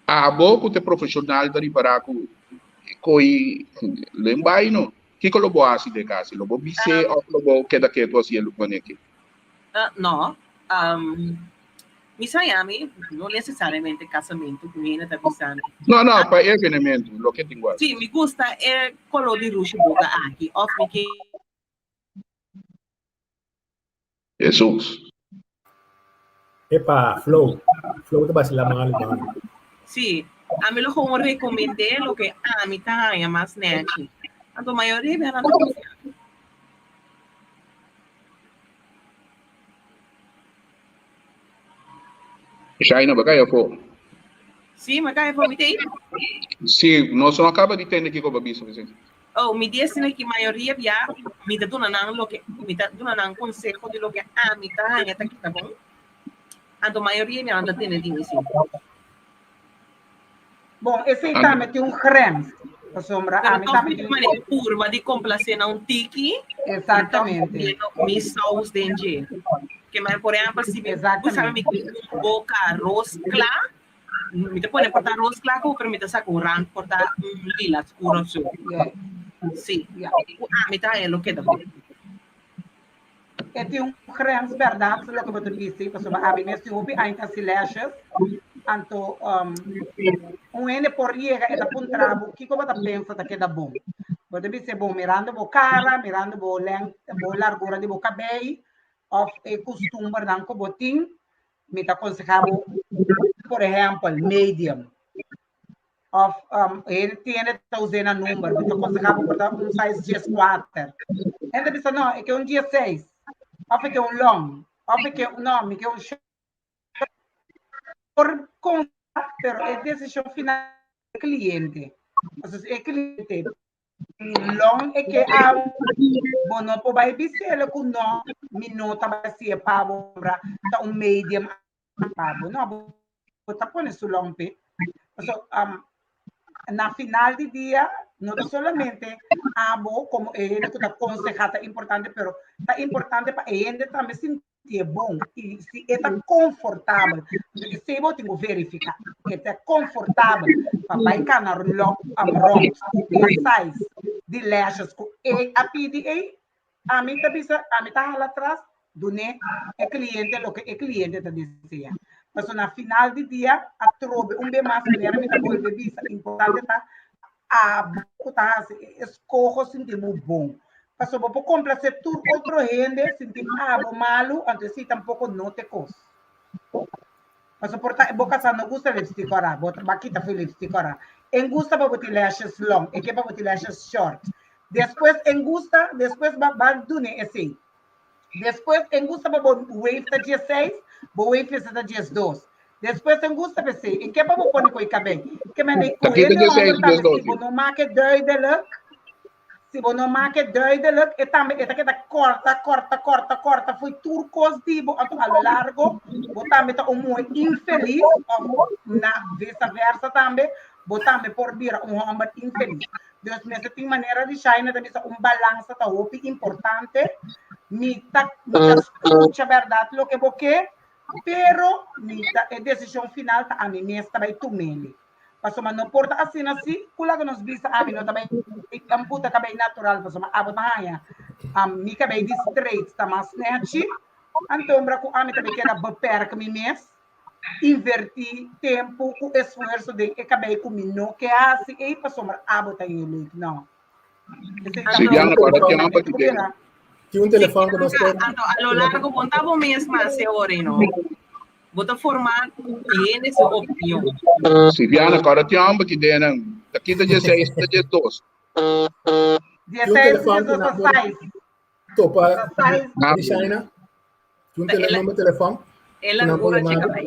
A boca de profissional da riparar com lembai não. Que lobo assim de casa, lobo bise ou lobo que da que tu assim lo pone aqui. No, Miami não necessariamente casamento, que viene da pisana. Não, para evenimento, lo que tenho. Sim, me gusta é color de ruxo boca aqui, of me que Jesus. Epa, Flow. Flow tá basi lamang alimang. sim, a mim lo recomendé lo que a mim tá mais nete. A maioria é na Já ainda vai for. sim, mas cai para me ter. Sim, nós não acaba de ter aqui com a bisa, Vicente. Oh, me disse que a maioria já me dá lo que me dá consejo de lo que a mim tá tá bom. A maioria me anda tendo de sim. Bom, esse também tem creme. A sombra, a mim também tem uma curva de complacer um tiki. Exatamente. Me sauce de engenho. Que mais, por exemplo, se você sabe que boca arroz claro, me te pone portar arroz claro, que permite sacar um rank portar lila escuro. Sim. A mim tá é lo que dá. E tem creme, verdade, lo que você disse, porque a mim nesse hobby ainda se lashes. Anto ene por riega e da puntrabo que como da pensa da que da bom pode ser bom mirando bo cara mirando bo largura de bo cabelo of e costume dan ko botin me ta aconsejabo por exemplo medium of ele tiene tá usando número me ta aconsejabo por dar size 14 ainda bisa não é que 16 of é que long of é que não me que short por conta, pero es decisión final del cliente. Entonces, el cliente long es que no puede decir que no, mi nota va a ser pavo, un medium pavo, no, você pone su long pe. Na final do dia, não solamente como ele que está aconsejado, é importante, pero é importante para ele também sentir bom e se está confortável. Se eu tenho que verificar que está confortável para vai canar wrong size de lashes que a PDA, a mim está lá atrás do né é cliente o que é cliente está dizendo. Mas na final do dia, a trobe bem mais maneira me tá volver vista importante tá a botar escorro sentimos bom. Mas eu vou complacer tudo outro gente sentimos malo, antes se tampouco não te cos. Mas eu porta boca sa não gusta lipstick ora, bota baquita foi lipstick ora. En gusta para botar lashes long, e que para botar lashes short. Depois en gusta, depois vai dune assim. Depois en gusta para wave da dia 6, wave da dia 2. Depois en gusta para ser, e que para pôr com o cabelo. Que me nem com ele não marca duidelijk. Se você não marca duidelijk, e também é que corta, foi turcos dibo a lo largo, você também tá muito infeliz, na vice-versa também, botar me por vir homem infeliz. Deus me tem maneira de China também balança tá hopi importante. Me escuta verdade lo que boque, pero a decisão final tá a mim mesmo também tu mele. Passo mas não porta assim, kula que nos visa a mim não também amputa cabelo natural, passo mas abo mahaya. Mi cabelo de straight tá mais nete. Então braco a mim também quer beperca me mesmo. Invertir tempo, o esforço de que acabei com mim, não que assim, e passou mas abo tá ele, não. Silviana, agora tem uma para Tinha um telefone que nós temos. A lo largo, contava mesmo a senhora, não? Bota formar tem essa opinião. Silviana, agora tem uma que tem, daqui da 16, da 12. 16, 16. Topa de China. Tinha um número de telefone. Ela não pode chegar aí.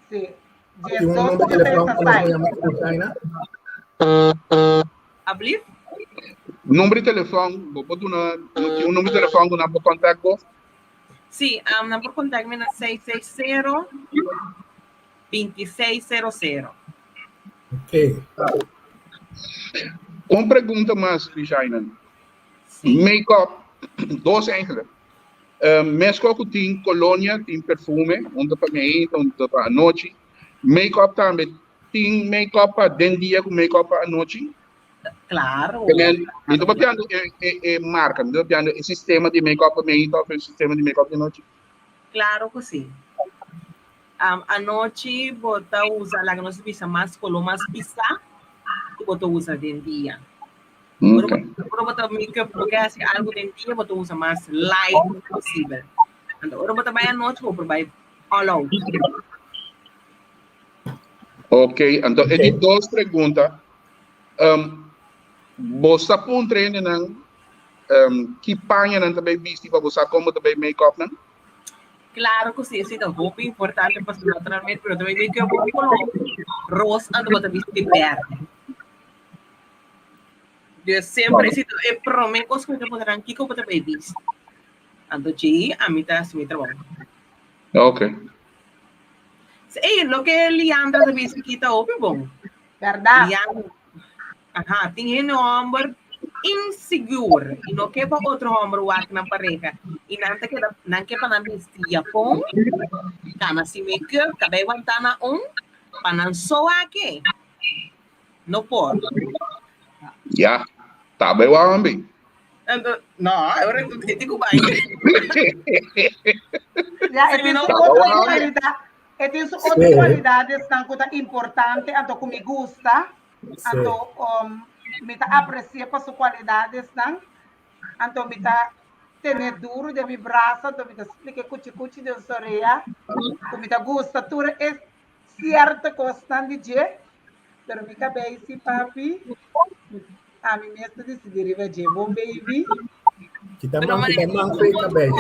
Sim. Tinha um número de telefone que nós chamamos de China. Abrir? Número de telefone, vou botar um número de telefone que não vou contactar. Sim, não por contato me na 660-2600. Ok. Uma pergunta mais, China. Make-up, dois eigenlijk. Mesco que tem colônia, tem perfume, onde para mim, onde para a noite. Make-up também, tem make-up para dentro dia com make-up para a noite. Claro. Me estou batendo marca, me estou batendo o sistema de make-up para mim, o sistema de make-up de noite. Claro que sim. A noite, bota usa lá que nós visa mais color, mais pisa, que bota usa dentro dia. Quando bota make-up, porque assim, algo dentro dia, bota usa mais light possível. Então, quando bota vai à noite, vou provar all out. Ok, então, é de duas perguntas. Você põe um treino não? Que panha não também visto para você como também make-up não? Claro que sim, isso é muito importante para naturalmente, mas também make up um color rosa, ando bota visto de verde. Eu sempre isso é promete coisas que poderão que eu bota bem visto. Ando de a mim tá assim muito bom. Ok. É lo que Leandra também se quita open bom. Verdade. Ajá, tem homem inseguro e não quer para outro homem na pareja e não quer para vestir pão, cana se make up, cabelo vantana para não soar aqui. Não pode. Já, tá bem o ambi. Não, agora eu tenho que vai. Já, tem outra qualidade. Tem outra qualidade que é importante, então que me gusta. Então, me tá aprecia para sua qualidade, então me tá tendo duro de mi braço, então me tá explica cuchi de soreia, me tá gusta tudo é certo constante de, pero me cabe esse papi, a mim mesmo decidir vai de bom baby. Kita mang fake cabelo.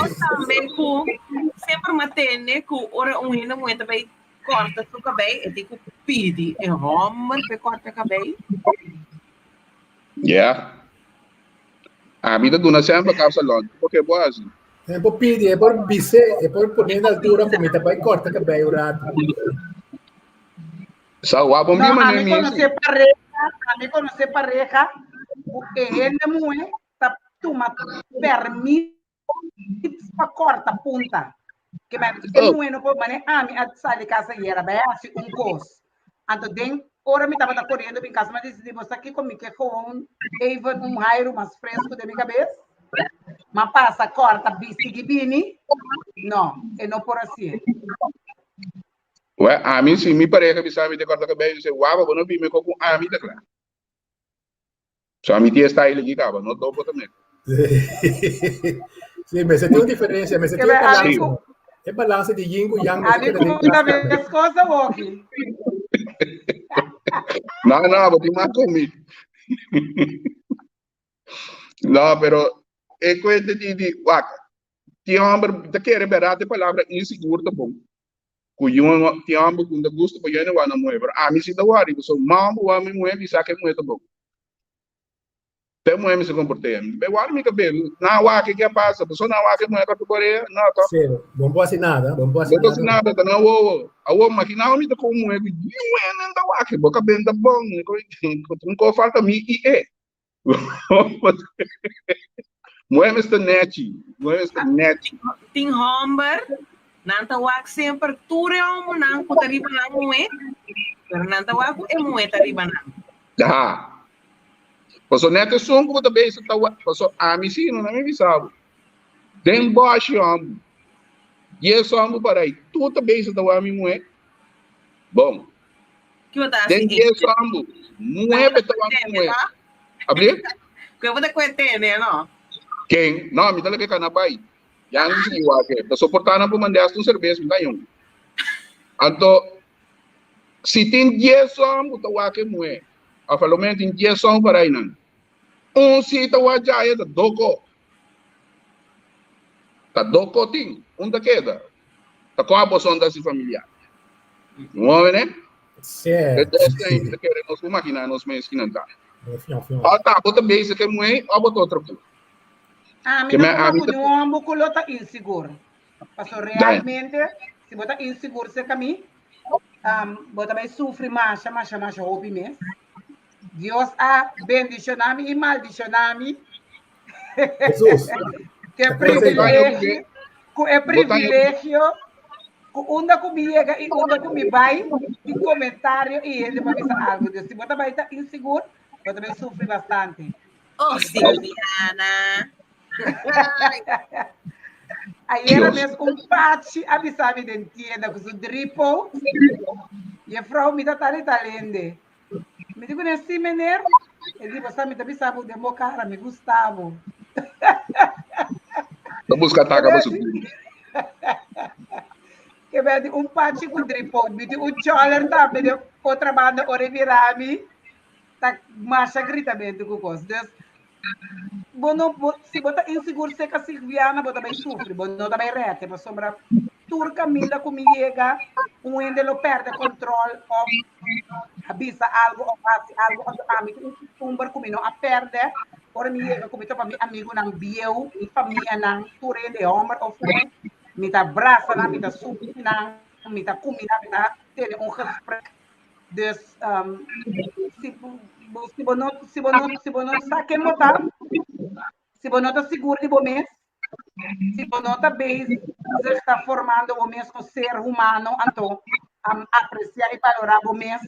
Sempre mantém que ora hino muito bem corta o cabelo, e tem que pedir em Roma para cortar o cabelo. Yeah. A vida do nascimento para salão, porque é boa assim. É por pedir, é por bise, é por poner na altura como está para corta cabelo rato. Só a bomba a mim conhecer pareja, porque ele não é tá toma permite para corta punta. Que ele não é no pode mané a mim a sair de casa e era bem assim cos. Então tem ora me estava correndo em casa, mas decidi mostrar aqui comigo que com um raio mais fresco de minha cabeça. Mas passa corta bini. Não, é não por assim. Ué, a mim sim, me parece que sabe de corta cabelo, você uava, quando vi me com a mim tá claro. Só a mim tinha style aqui, cara, não tô também. Sim, mas tem uma diferença, mas tem balanço. É balanço de yin e yang. A mim conta as coisas, Woki. Não, vou te matar comigo. Não, pero é coisa de waka. Tem homem que quer liberar a palavra inseguro, tá bom. Kuyung tem homem que não gosta de ir na mulher, a mim se dá worry, so mambo a mim mulher bisa que mulher tá bom. Be mo se comporte. Be war mi cabe. Na wa que passa? Pessoa na wa que mo é categoria. Não, tá. Sim, vamos assim nada, vamos assim Boto nada. sinada tá na wo. A wo makina mi tá com mo é que não da wa que boca bem da bom. Não falta mi e é. Moemos de net. Moemos de net. Ting homber, nanta wak sempre ture omo nang ko tariba nang muet. Pero nanta wak ko muet tariba nang. Ah. Paso net is zo'n goede bezig. Paso ami sino na mi bisabo. Den baixo amo. Yes amo para aí. Tudo bezig da ami moe. Bom. Que eu tá Den assim. yes amo. Moe beta ami moe. Abrir? Que eu vou dar conta, né, não? Quem? Não, me dá que canabai. Já não sei o que. Paso portar na mandar as cerveja me dá um. Então, se tem yes amo, tá o que moe. A falou tem yes amo para aí não. Se tá o já é da doko. Tá doko ting. Da queda. Tá com a boção da família. Não é, né? Certo. Então, queremos imaginar nos meios que não tá. Fião. Tá, bota base que moe, bota outra coisa. Me dá uma buculota inseguro. Passo realmente, se botar inseguro se caminho, bota vai sofrer mais, houve mesmo. Deus a bendicionar-me e maldicionar-me. Jesus. Que é privilégio, Unda comigo e unda comigo vai, e comentário e ele vai pensar algo. Se botar vai estar inseguro, bota vai sofrer bastante. Oh, Silviana. Aí era mesmo patch, avisava de entenda com o dripple. E a frau me dá talende. Me digo nesse menino, ele você me avisava de meu cara, me Gustavo. Não busca taca para subir. Que vede patch com dripple, me digo choler também, outra banda ore virami, tá marcha gritamento com coisas. Bono, se botar inseguro seca Silviana, bota bem sofre, bono também rete, mas sobra turca milda comigo, ende lo perde controle, ou avisa algo, ou faz algo, amigo, tumbar comigo, a perde, ora me chega comigo para mi amigo nang bieu, e família nang ture de homem, ou foi, me tá braça, me tá subi, me tá comida, me tá tendo gesprek, dus, se você saque motar, se você está seguro de você, se você está bem, você está formando o mesmo ser humano, então, apreciar e valorar o mesmo,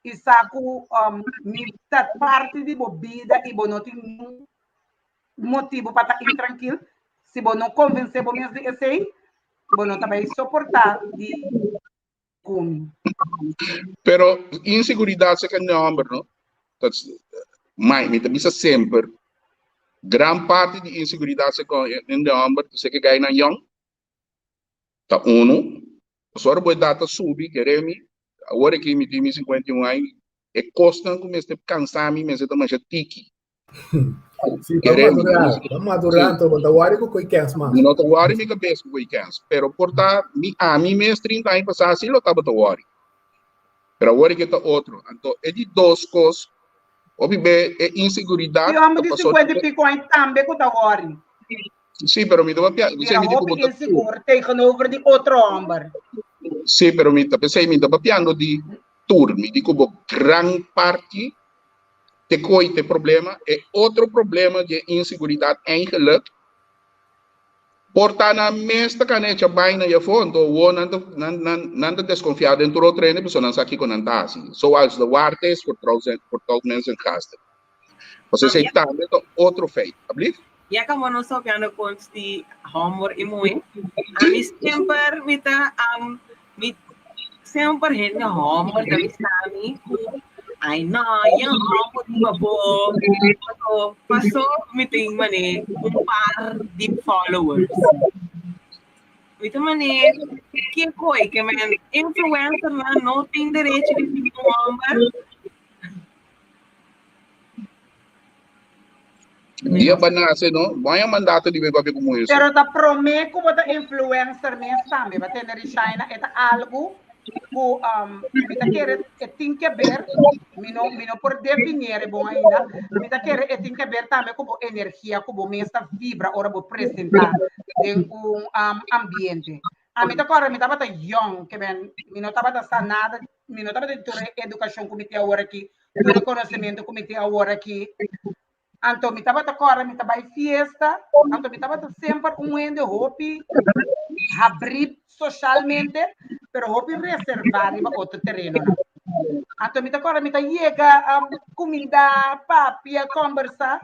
e saco metade parte de sua vida e você não tem motivo para estar intranquilo, se você não convencer o mesmo de esse, você não vai suportar de comer. Pero inseguridade é que não é não? Mas me também sempre grande parte de inseguridade em de homem você que ganha na young tá só o data subir queremos agora que me tem 51 anos é constante como este cansar me mas também já tiki Sim, vamos madurar, então vamos dar com o que é mais. não tô worry me cabeça com o que é pero portar a mim mesmo 30 anos passar assim eu tava worry pero agora que tá outro então é de duas coisas Obviamente, é inseguridade. Eu amo de 50 e pico anos também com o worry. Sim, pero me dá piada. Você me diz inseguro, tegenover de outro homem. Sim, pero me dá piada de tour. Me digo que grande parte de coite problema é outro problema de inseguridade eigenlijk. Portar na mesma caneta baina e fundo, o nanda desconfiado dentro do treino, pessoa não sabe que não está assim. Só as de wartes por trouxen en casa. Você sei também outro feito, abrir? Ja kan man också piano konst di humor i muy. Ami sempre mita mit sempre hen humor da misami. Ai no, yung humor di ba po? So, paso meeting man par deep followers. Ito man que koi que man influencer na no tem direito de humor. Dia banase no, banyak mandato di bebê como isso. Pero ta promete como ta influencer mesmo também, vai ter na China é algo mita querer tem que ver, mino por definir bom ainda, mita querer tem que ver também com energia, com esta vibra, ora vou apresentar de ambiente. A mita agora mita bata young, que ben, mino tava da sanada, mino tava de educação comité agora aqui, todo conhecimento comité agora aqui. Então, me estava agora, me estava em festa, então, me estava sempre ende hopi, abrir socialmente, pero hopi reservar para outro terreno. Então, me agora, me chega comida, papia, conversa.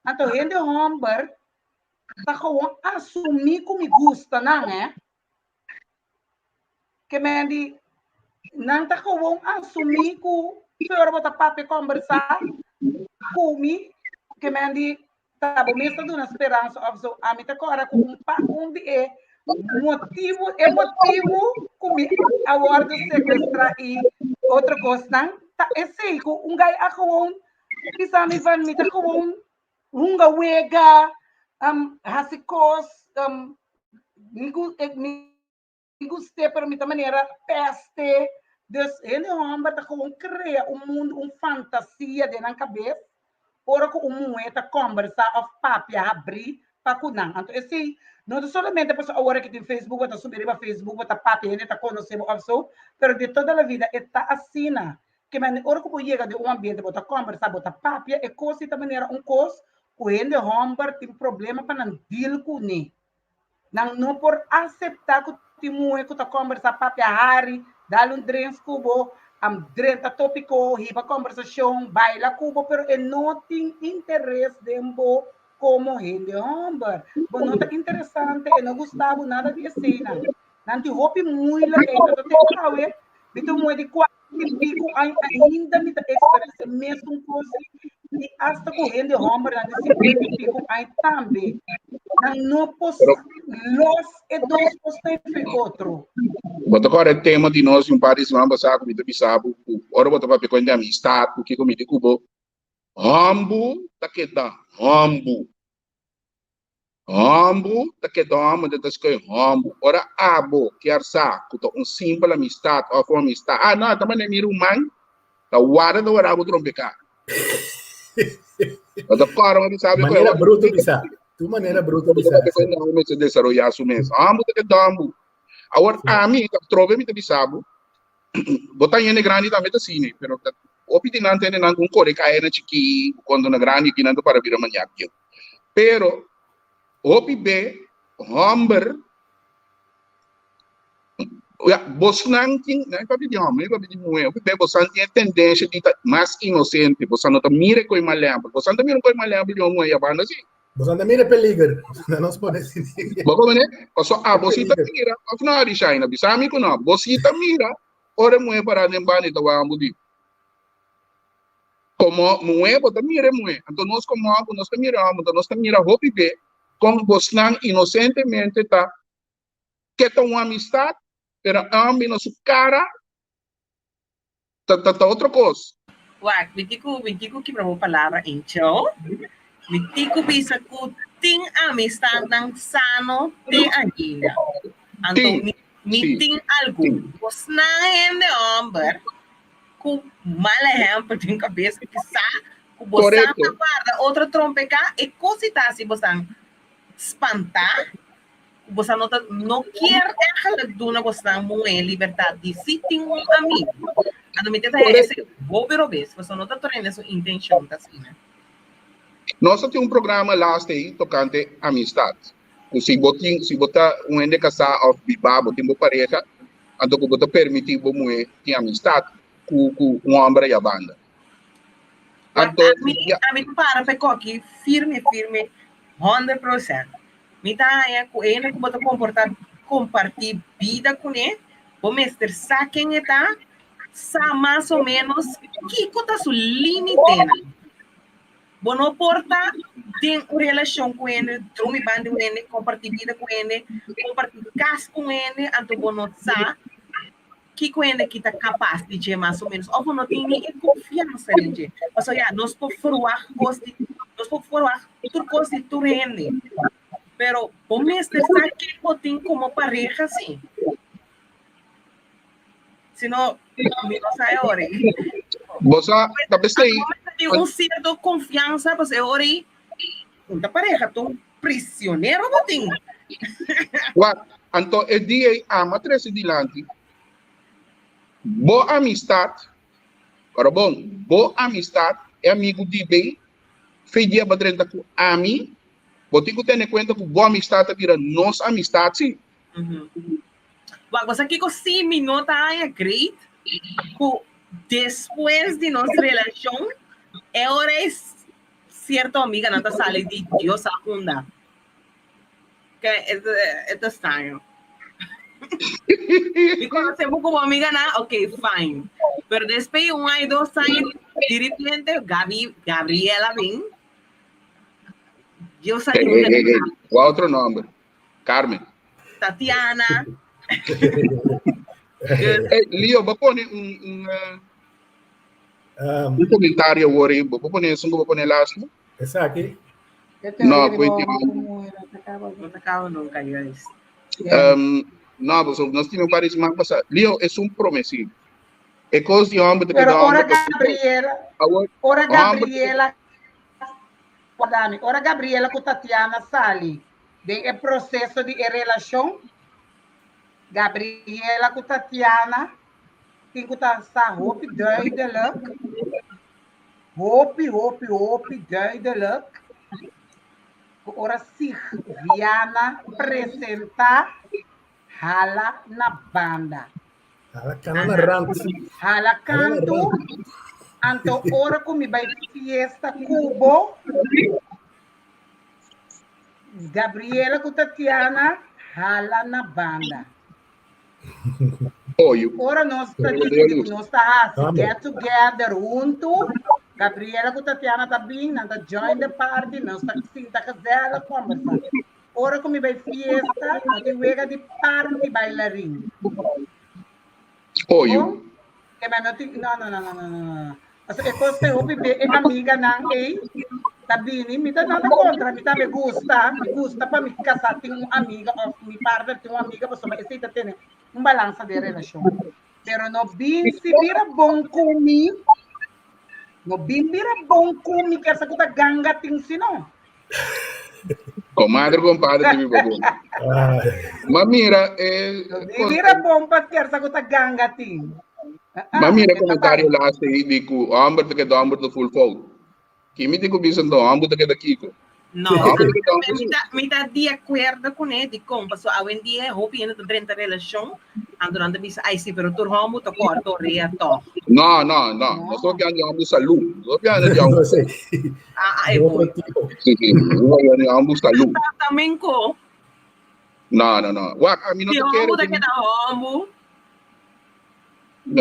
Então, ende homber, tá com assumir como me gusta, não é? Que me di, não tá com assumir que eu vou papia conversar, comi, que me di tabo mesa de uma esperança of a mim agora com de motivo como a ordem sequestrar e outra coisa tá esse com gai a com bisa me van me tá com runga wega hasikos me gostei para mim da maneira peste ele homem tá com cria mundo fantasia de na cabeça. Ora com moeda conversar of papia abrir para kunang. Então esse não somente a pessoa agora que tem Facebook, está subir para Facebook, está papia, ele está conhecendo also, pero de toda a vida está assim, que man ora com chega de ambiente, bota conversar, bota papia, e coisa de maneira coisa, o ele homem tem problema para não deal com ele. Não por aceitar que tem moeda que conversar papia hari, dar drink cubo, drenta tópico, riba conversação, baila cubo, pero não tem interesse de como ele homem. Bom, não está interessante, não gostava nada de cena. Não te roupe muito, não tem caue, então muito de quase pico ainda me dá experiência mesmo coisa e hasta com ele homem, não se pico aí também. Não posso los e dois postem outro. Boto agora o tema de nós um país não passar comida bisabo, ora boto para pegar amistade, o que comida cubo, hambu tá que dá, hambu tá que dá, hambu tá que hambu, ora abo que arsa, cuto simples amistade, ou uma amistade, não, também é miro man, tá guarda do abo trompecar. Boto agora uma sabe maneira bruta bisa, tu maneira bruta bisa. Não me se desarrollar su mês, hambu tá que dá, hambu. Agora, a mim, trove me bisabo, botar em grande também tá assim, pero opinião tem não com core cair na chiqui quando na grande que não para vir amanhã aqui. Pero OPB homber ya bosnan king não para pedir homem, para pedir mulher, OPB bosnan tem tendência de mais inocente, bosnan não mira com malhamba, bosnan mira com malhamba de homem ya banda assim. Você anda mira peligro, não se pode dizer. Bom, né? Só a bosita mira, afinal de China, bisami ko na, bosita mira, ora moe para nembani tawa amudi. Como moe, bota mira moe. Então nós como algo, nós mira hopi be, como bosnan inocentemente tá, que tá uma amistade, pero ambi na sua cara, tá outra coisa. Wag, bitiku que para mo palavra encho. Bitiku bisa ku ting amistad ng sano te anila. Anto meeting algo. Os na de homem ku malahem pa din cabeça que sa ku bosan na guarda outra trompeca e cosita si bosan espantar. Bosan no quer ela duna bosan mo liberdade de sitting um amigo. Ano me tenta esse vou ver o vez, bosan não tá tornando sua intenção tá assim, né? Nós temos programa lá tocante amistade. Se botar ende casar ou bibabo, tem pareja, então que botar permitir você ter amistade com homem e a banda. Então, a mim para peco aqui firme 100%. Me tá aí com ele que botar compartilhar vida com ele, o mestre sabe quem está, sabe mais ou menos que tá seu limite. Não porta tem uma relação com ele, trumi bande com ele, compartilhar vida com ele, compartilhar casa com ele, então não sabe que com ele que está capaz de dizer mais ou menos, ou não tem nem confiança nele. Ou seja, nós podemos falar tudo coisa de tudo ele. Pero o mestre sabe que tem como pareja assim. Senão, me não sai hora. Você talvez tem Tem um certo confiança, você hora uma pareja, tu prisioneiro não tem. então é dia ama três dilante. Boa amistade, ora bom, boa amistade é amigo de bem, fez dia badrenta com ami, você tem que ter em conta que boa amistade vira nossa amistade, sim. Você aqui com 5 minutos é great, depois de nossa relação, é hora certa amiga não sala de Deus segunda. Que é estranho. E quando você como amiga, ok, fine. Pero depois aí 2 anos, de repente, Gabriela vem. Eu saí Qual outro nome? Carmen. Tatiana. Leo, vou pôr um comentário agora, vou pôr last. Essa aqui? Não, Não acaba nunca, guys. não, nós tínhamos vários marcos passados. Leo é prometido. É coisa de homem que Pero dá ora Gabriela com Tatiana Sali, tem processo de relação. Gabriela com Tatiana, tem que estar hope duidelijk. Hope duidelijk. Ora zich Viana apresentar hala na banda. Hala canto. Anto ora comi vai fiesta Cubo. Gabriela com Tatiana hala na banda. Ora nós está get together junto. Gabriela com Tatiana tá bem, nada join the party, nós está sinta casela conversa. Ora comi vai fiesta, de wega de party bailarín. Oio. Não. É coisa eu viver é amiga não ei. Tá bem, me dá nada contra, me gusta para me casar tem uma amiga, me parda tem uma amiga, você vai aceita ter balança de relação. Pero no bem se vira bom comigo. No bem vira bom comigo que essa coisa ganga tem se não. Comadre, compadre, me bagulho. Mas mira, vira bom para que essa coisa ganga tem. Mas mira comentário lá se digo, amber que do amber do full fold. Que me digo bisão do amber que daqui. Não, me dá de acordo com ele, como passou a um dia, hope ainda dentro da relação, andando bisa, ai sim, pero tu ramo to corto reato. Não, nós só queremos ambos saúde, só queremos ambos. É bom. Sim, nós queremos ambos saúde. Também com. Não. A mim não te quero.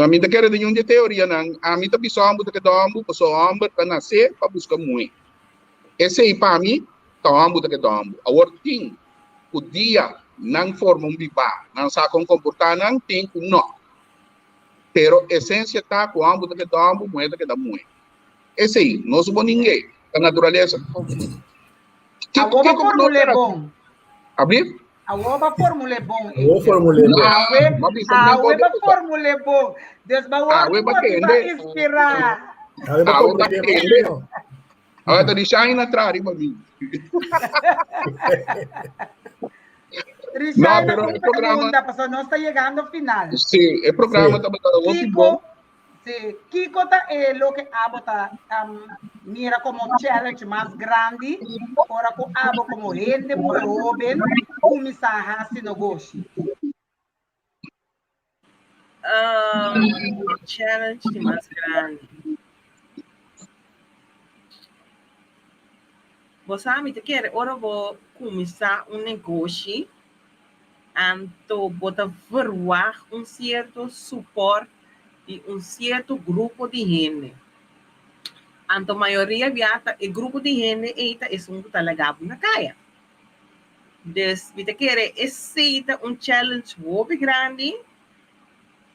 A mim te quero de nenhuma teoria, não. A mim te bisa ambos que dá ambos, pessoa ambos para nascer para buscar muito. Esse aí para mim, tomamos do que tomamos. Agora tem o dia não forma biba, não sabe como comportar, não tem não. Pero essência tá com ambos do que tomamos, moeda que dá muito. Esse aí, não somos ninguém, a natureza. A oba fórmula é bom. Abrir? A oba fórmula é bom. O fórmula é bom. A oba fórmula é bom. Desbaúar pode inspirar. A oba é bom. Agora está deixando atrás, para mim. Richard, no programa não está chegando ao final. Sim, o programa está Kiko, Kiko está o que abo está mira como challenge mais grande, ora com abo como gente muito jovem, começar a se negócio. Challenge mais grande. Você me quer, ora vou começar negócio, então botar verwar certo suporte de certo grupo de gente. Então a maioria viata o grupo de gente eita é que legal na caia. Então, me quer aceita challenge muito grande,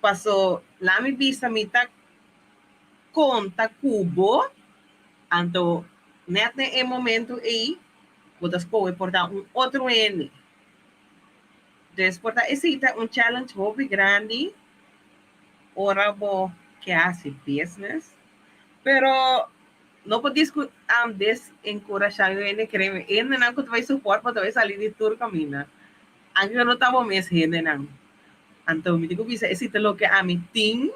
passou lá me vista me tá conta cubo, então nesse momento aí, você pode portar outro N. Desportar esse challenge muito grande, ora bo que hace business, pero no puedes desencorajar ele creme, ele não que tu vai suportar para tu vai sair de tour caminho. Anche não tava mais gente não. Então me digo bisa existe lo que a mim tem.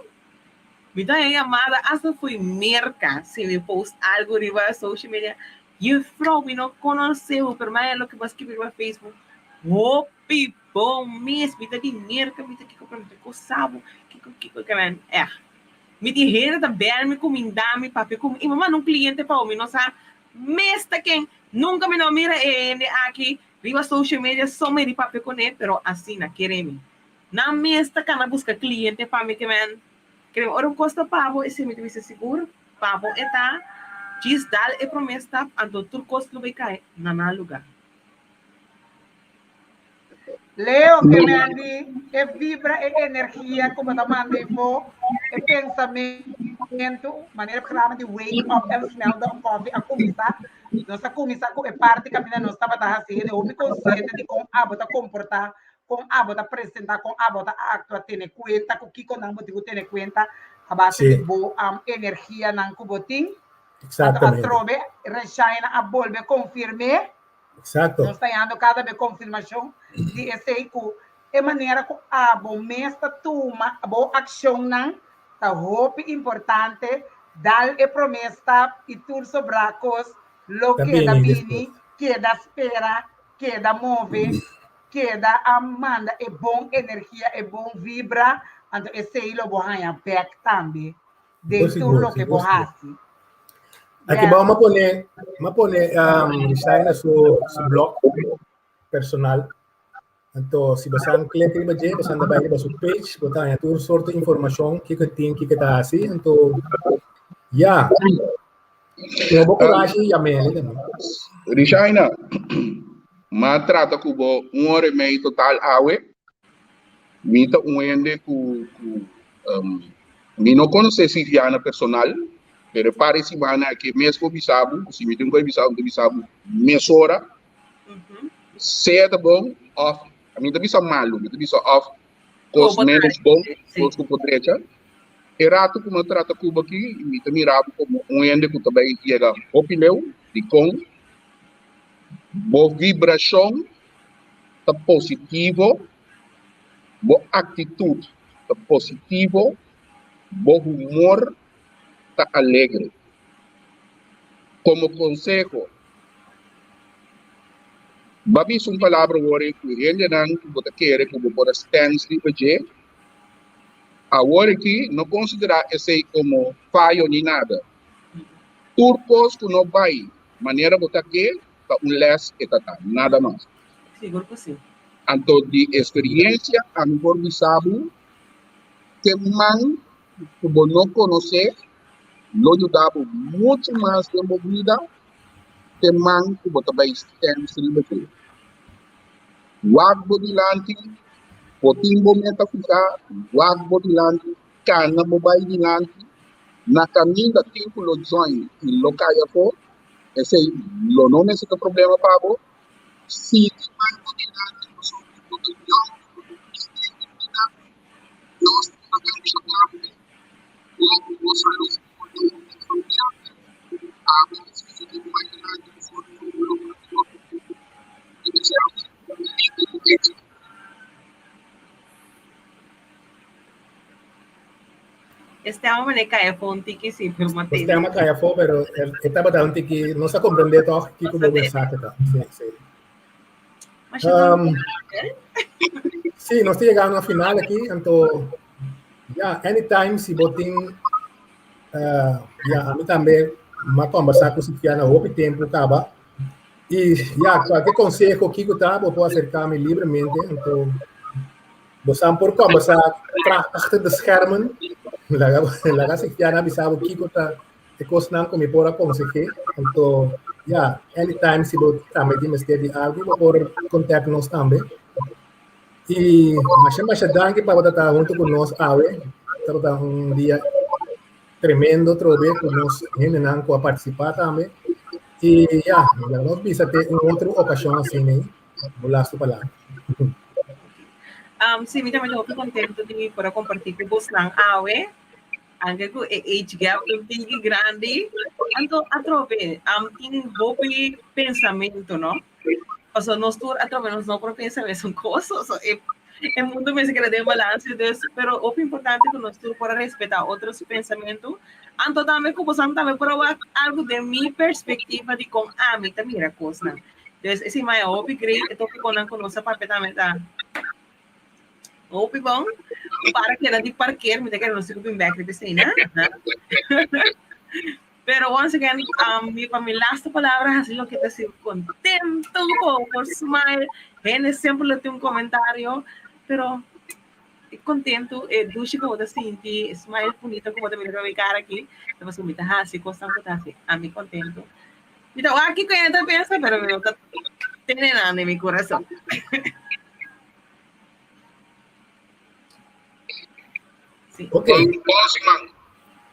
Me dá chamada hasta fui merca se me post algo riba social media. E Frau me não conheceu, pero mais lo que você escrever no Facebook. Hopi bom mês, me dá de merca, me dá que comprar me dá sabo, que man é. Me dijeron também me comendar me papel com e mamãe um cliente para mim não sabe mês tá quem nunca me não mira ele aqui viva social media só me de papel com ele, pero assim na querem na mês tá cana busca cliente para mim que man querem ora um custo pago esse me disse seguro pago eta diz dar e promessa ando tu custo vai cair na lugar. Leo, que me andi, que vibra e energia, como está mandando, e pensamento, maneira que chama de wake up and smell the coffee, a começar, nossa começar com a parte que a menina não estava fazendo, eu me consciente de como a bota comportar, como a bota apresentar, como a bota actuar, ter conta, com o que não motivo ter conta, a base de boa energia não cubotim, Exatamente. A trobe, rechaina, a volve, confirme. Exato. Nós estamos dando cada vez confirmação de esse é maneira que a boa mesta toma a boa ação não tá roupa importante dar e promessa e tudo sobre bracos lo que da bini que da espera que da move que da amanda é bom energia é bom vibra então esse lo bohanha back também de tudo lo que bohasi. Aqui vamos poner design su blog personal. Então, se você não clica em você, você anda para sua page, você tem toda sorte de informação que tem que está assim. Então, já. Eu vou coragem e a minha. Rishaina, mas trata com 1h30 total awe. Mita ende com me não conhece se viana personal. Pero parece que mesmo bisabo, se me tem um bisabo, mesora, se tá bom, off. A mim também sou malo, me também sou off, cos menos bom, cos com potrecha. E rato como trata Cuba aqui, me também rabo como ende que também chega opileu, de com, boa vibração, tá positivo, boa atitude, tá positivo, bom humor, está alegre. Como consejo, babis uma palavra agora que ele não pode querer como pode stance de fazer. Agora aqui não considerar esse como falho nem nada. Turcos que não vai maneira botar que para less que tá nada mais. Seguro que sim. Então de experiência a mejor bisabo que man que não conhecer lo ajudava muito mais na minha vida que man que bota bem sistema silvestre. Wag bodilante, potimbo metafisa, wag bodilante, cana mobile dilante, na caminho da tempo lo join e lo caia for, esse lo não é esse problema pabo, se man bodilante não sou muito bem, nós temos este homem é caia fonte que sim, pero mantém. Este ama caia fo, pero estava dando que não se compreende todo que como mensaje tá. Sim. Mas sim, nós estamos chegando ao final aqui, então anytime se botem a mim também uma conversa com Sifiana houve tempo acaba e qualquer conselho que eu tá vou acercar-me livremente então você por conversar atrás dos schermen lá Sifiana bisabo que eu tá de coisa não como por aconselhar então anytime se botem também de algo por contato nós também e mas danke para estar junto conosco estava dia tremendo trove que nós ainda a participar também e nós vamos ter uma outra ocasião assim né vou lá para lá Sim, me também estou contente de poder compartilhar com vocês na AUE. Anche com age gap um pouquinho grande. Então, através, tem hobby pensamento, não? Also, nós todos através nós não pensamos são coisas. É muito mais que de balance, pero o importante é que nós todos para respeitar outros pensamentos. Então, também como também para algo de minha perspectiva de como a mim também era coisa. Então, esse é o meu hobby, great. Estou ficando com nossa papel tá. Hobby bom. Para que de parquear, me quero não se ocupem back de piscina. Pero once again, mi last palabra ha sido que te siento contento por smile. Gente siempre le tengo un comentario, pero contento, dulce como te sientes, smile bonito como te miro mi cara aquí. Te vas a invitar así, cosas así. A mí contento. Mira, aquí que te piensa, pero me gusta tener nada en mi corazón. Sí. Ok, Bom, Simão.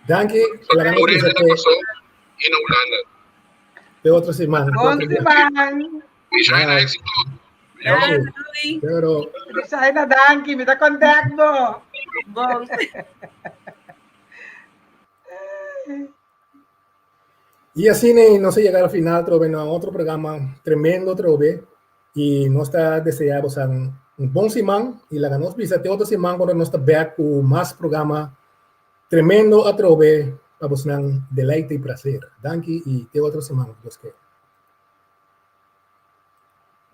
dank je. La ganamos Morena bisa na pessoa e na Holanda. de otro semana. Bom Simang. E já é Ah. êxito. Dank je. Doei. Pero, Saya na danki, minta contact mo. Bom. y así no se llegar al final, trove, no, otro programa tremendo, trove, y no está deseado, o sea, un buen semana, y la ganamos bisa de otro semana cuando no está back con más programa tremendo a trove, para vos deleite y placer. Danke y de otro semana, Dios que.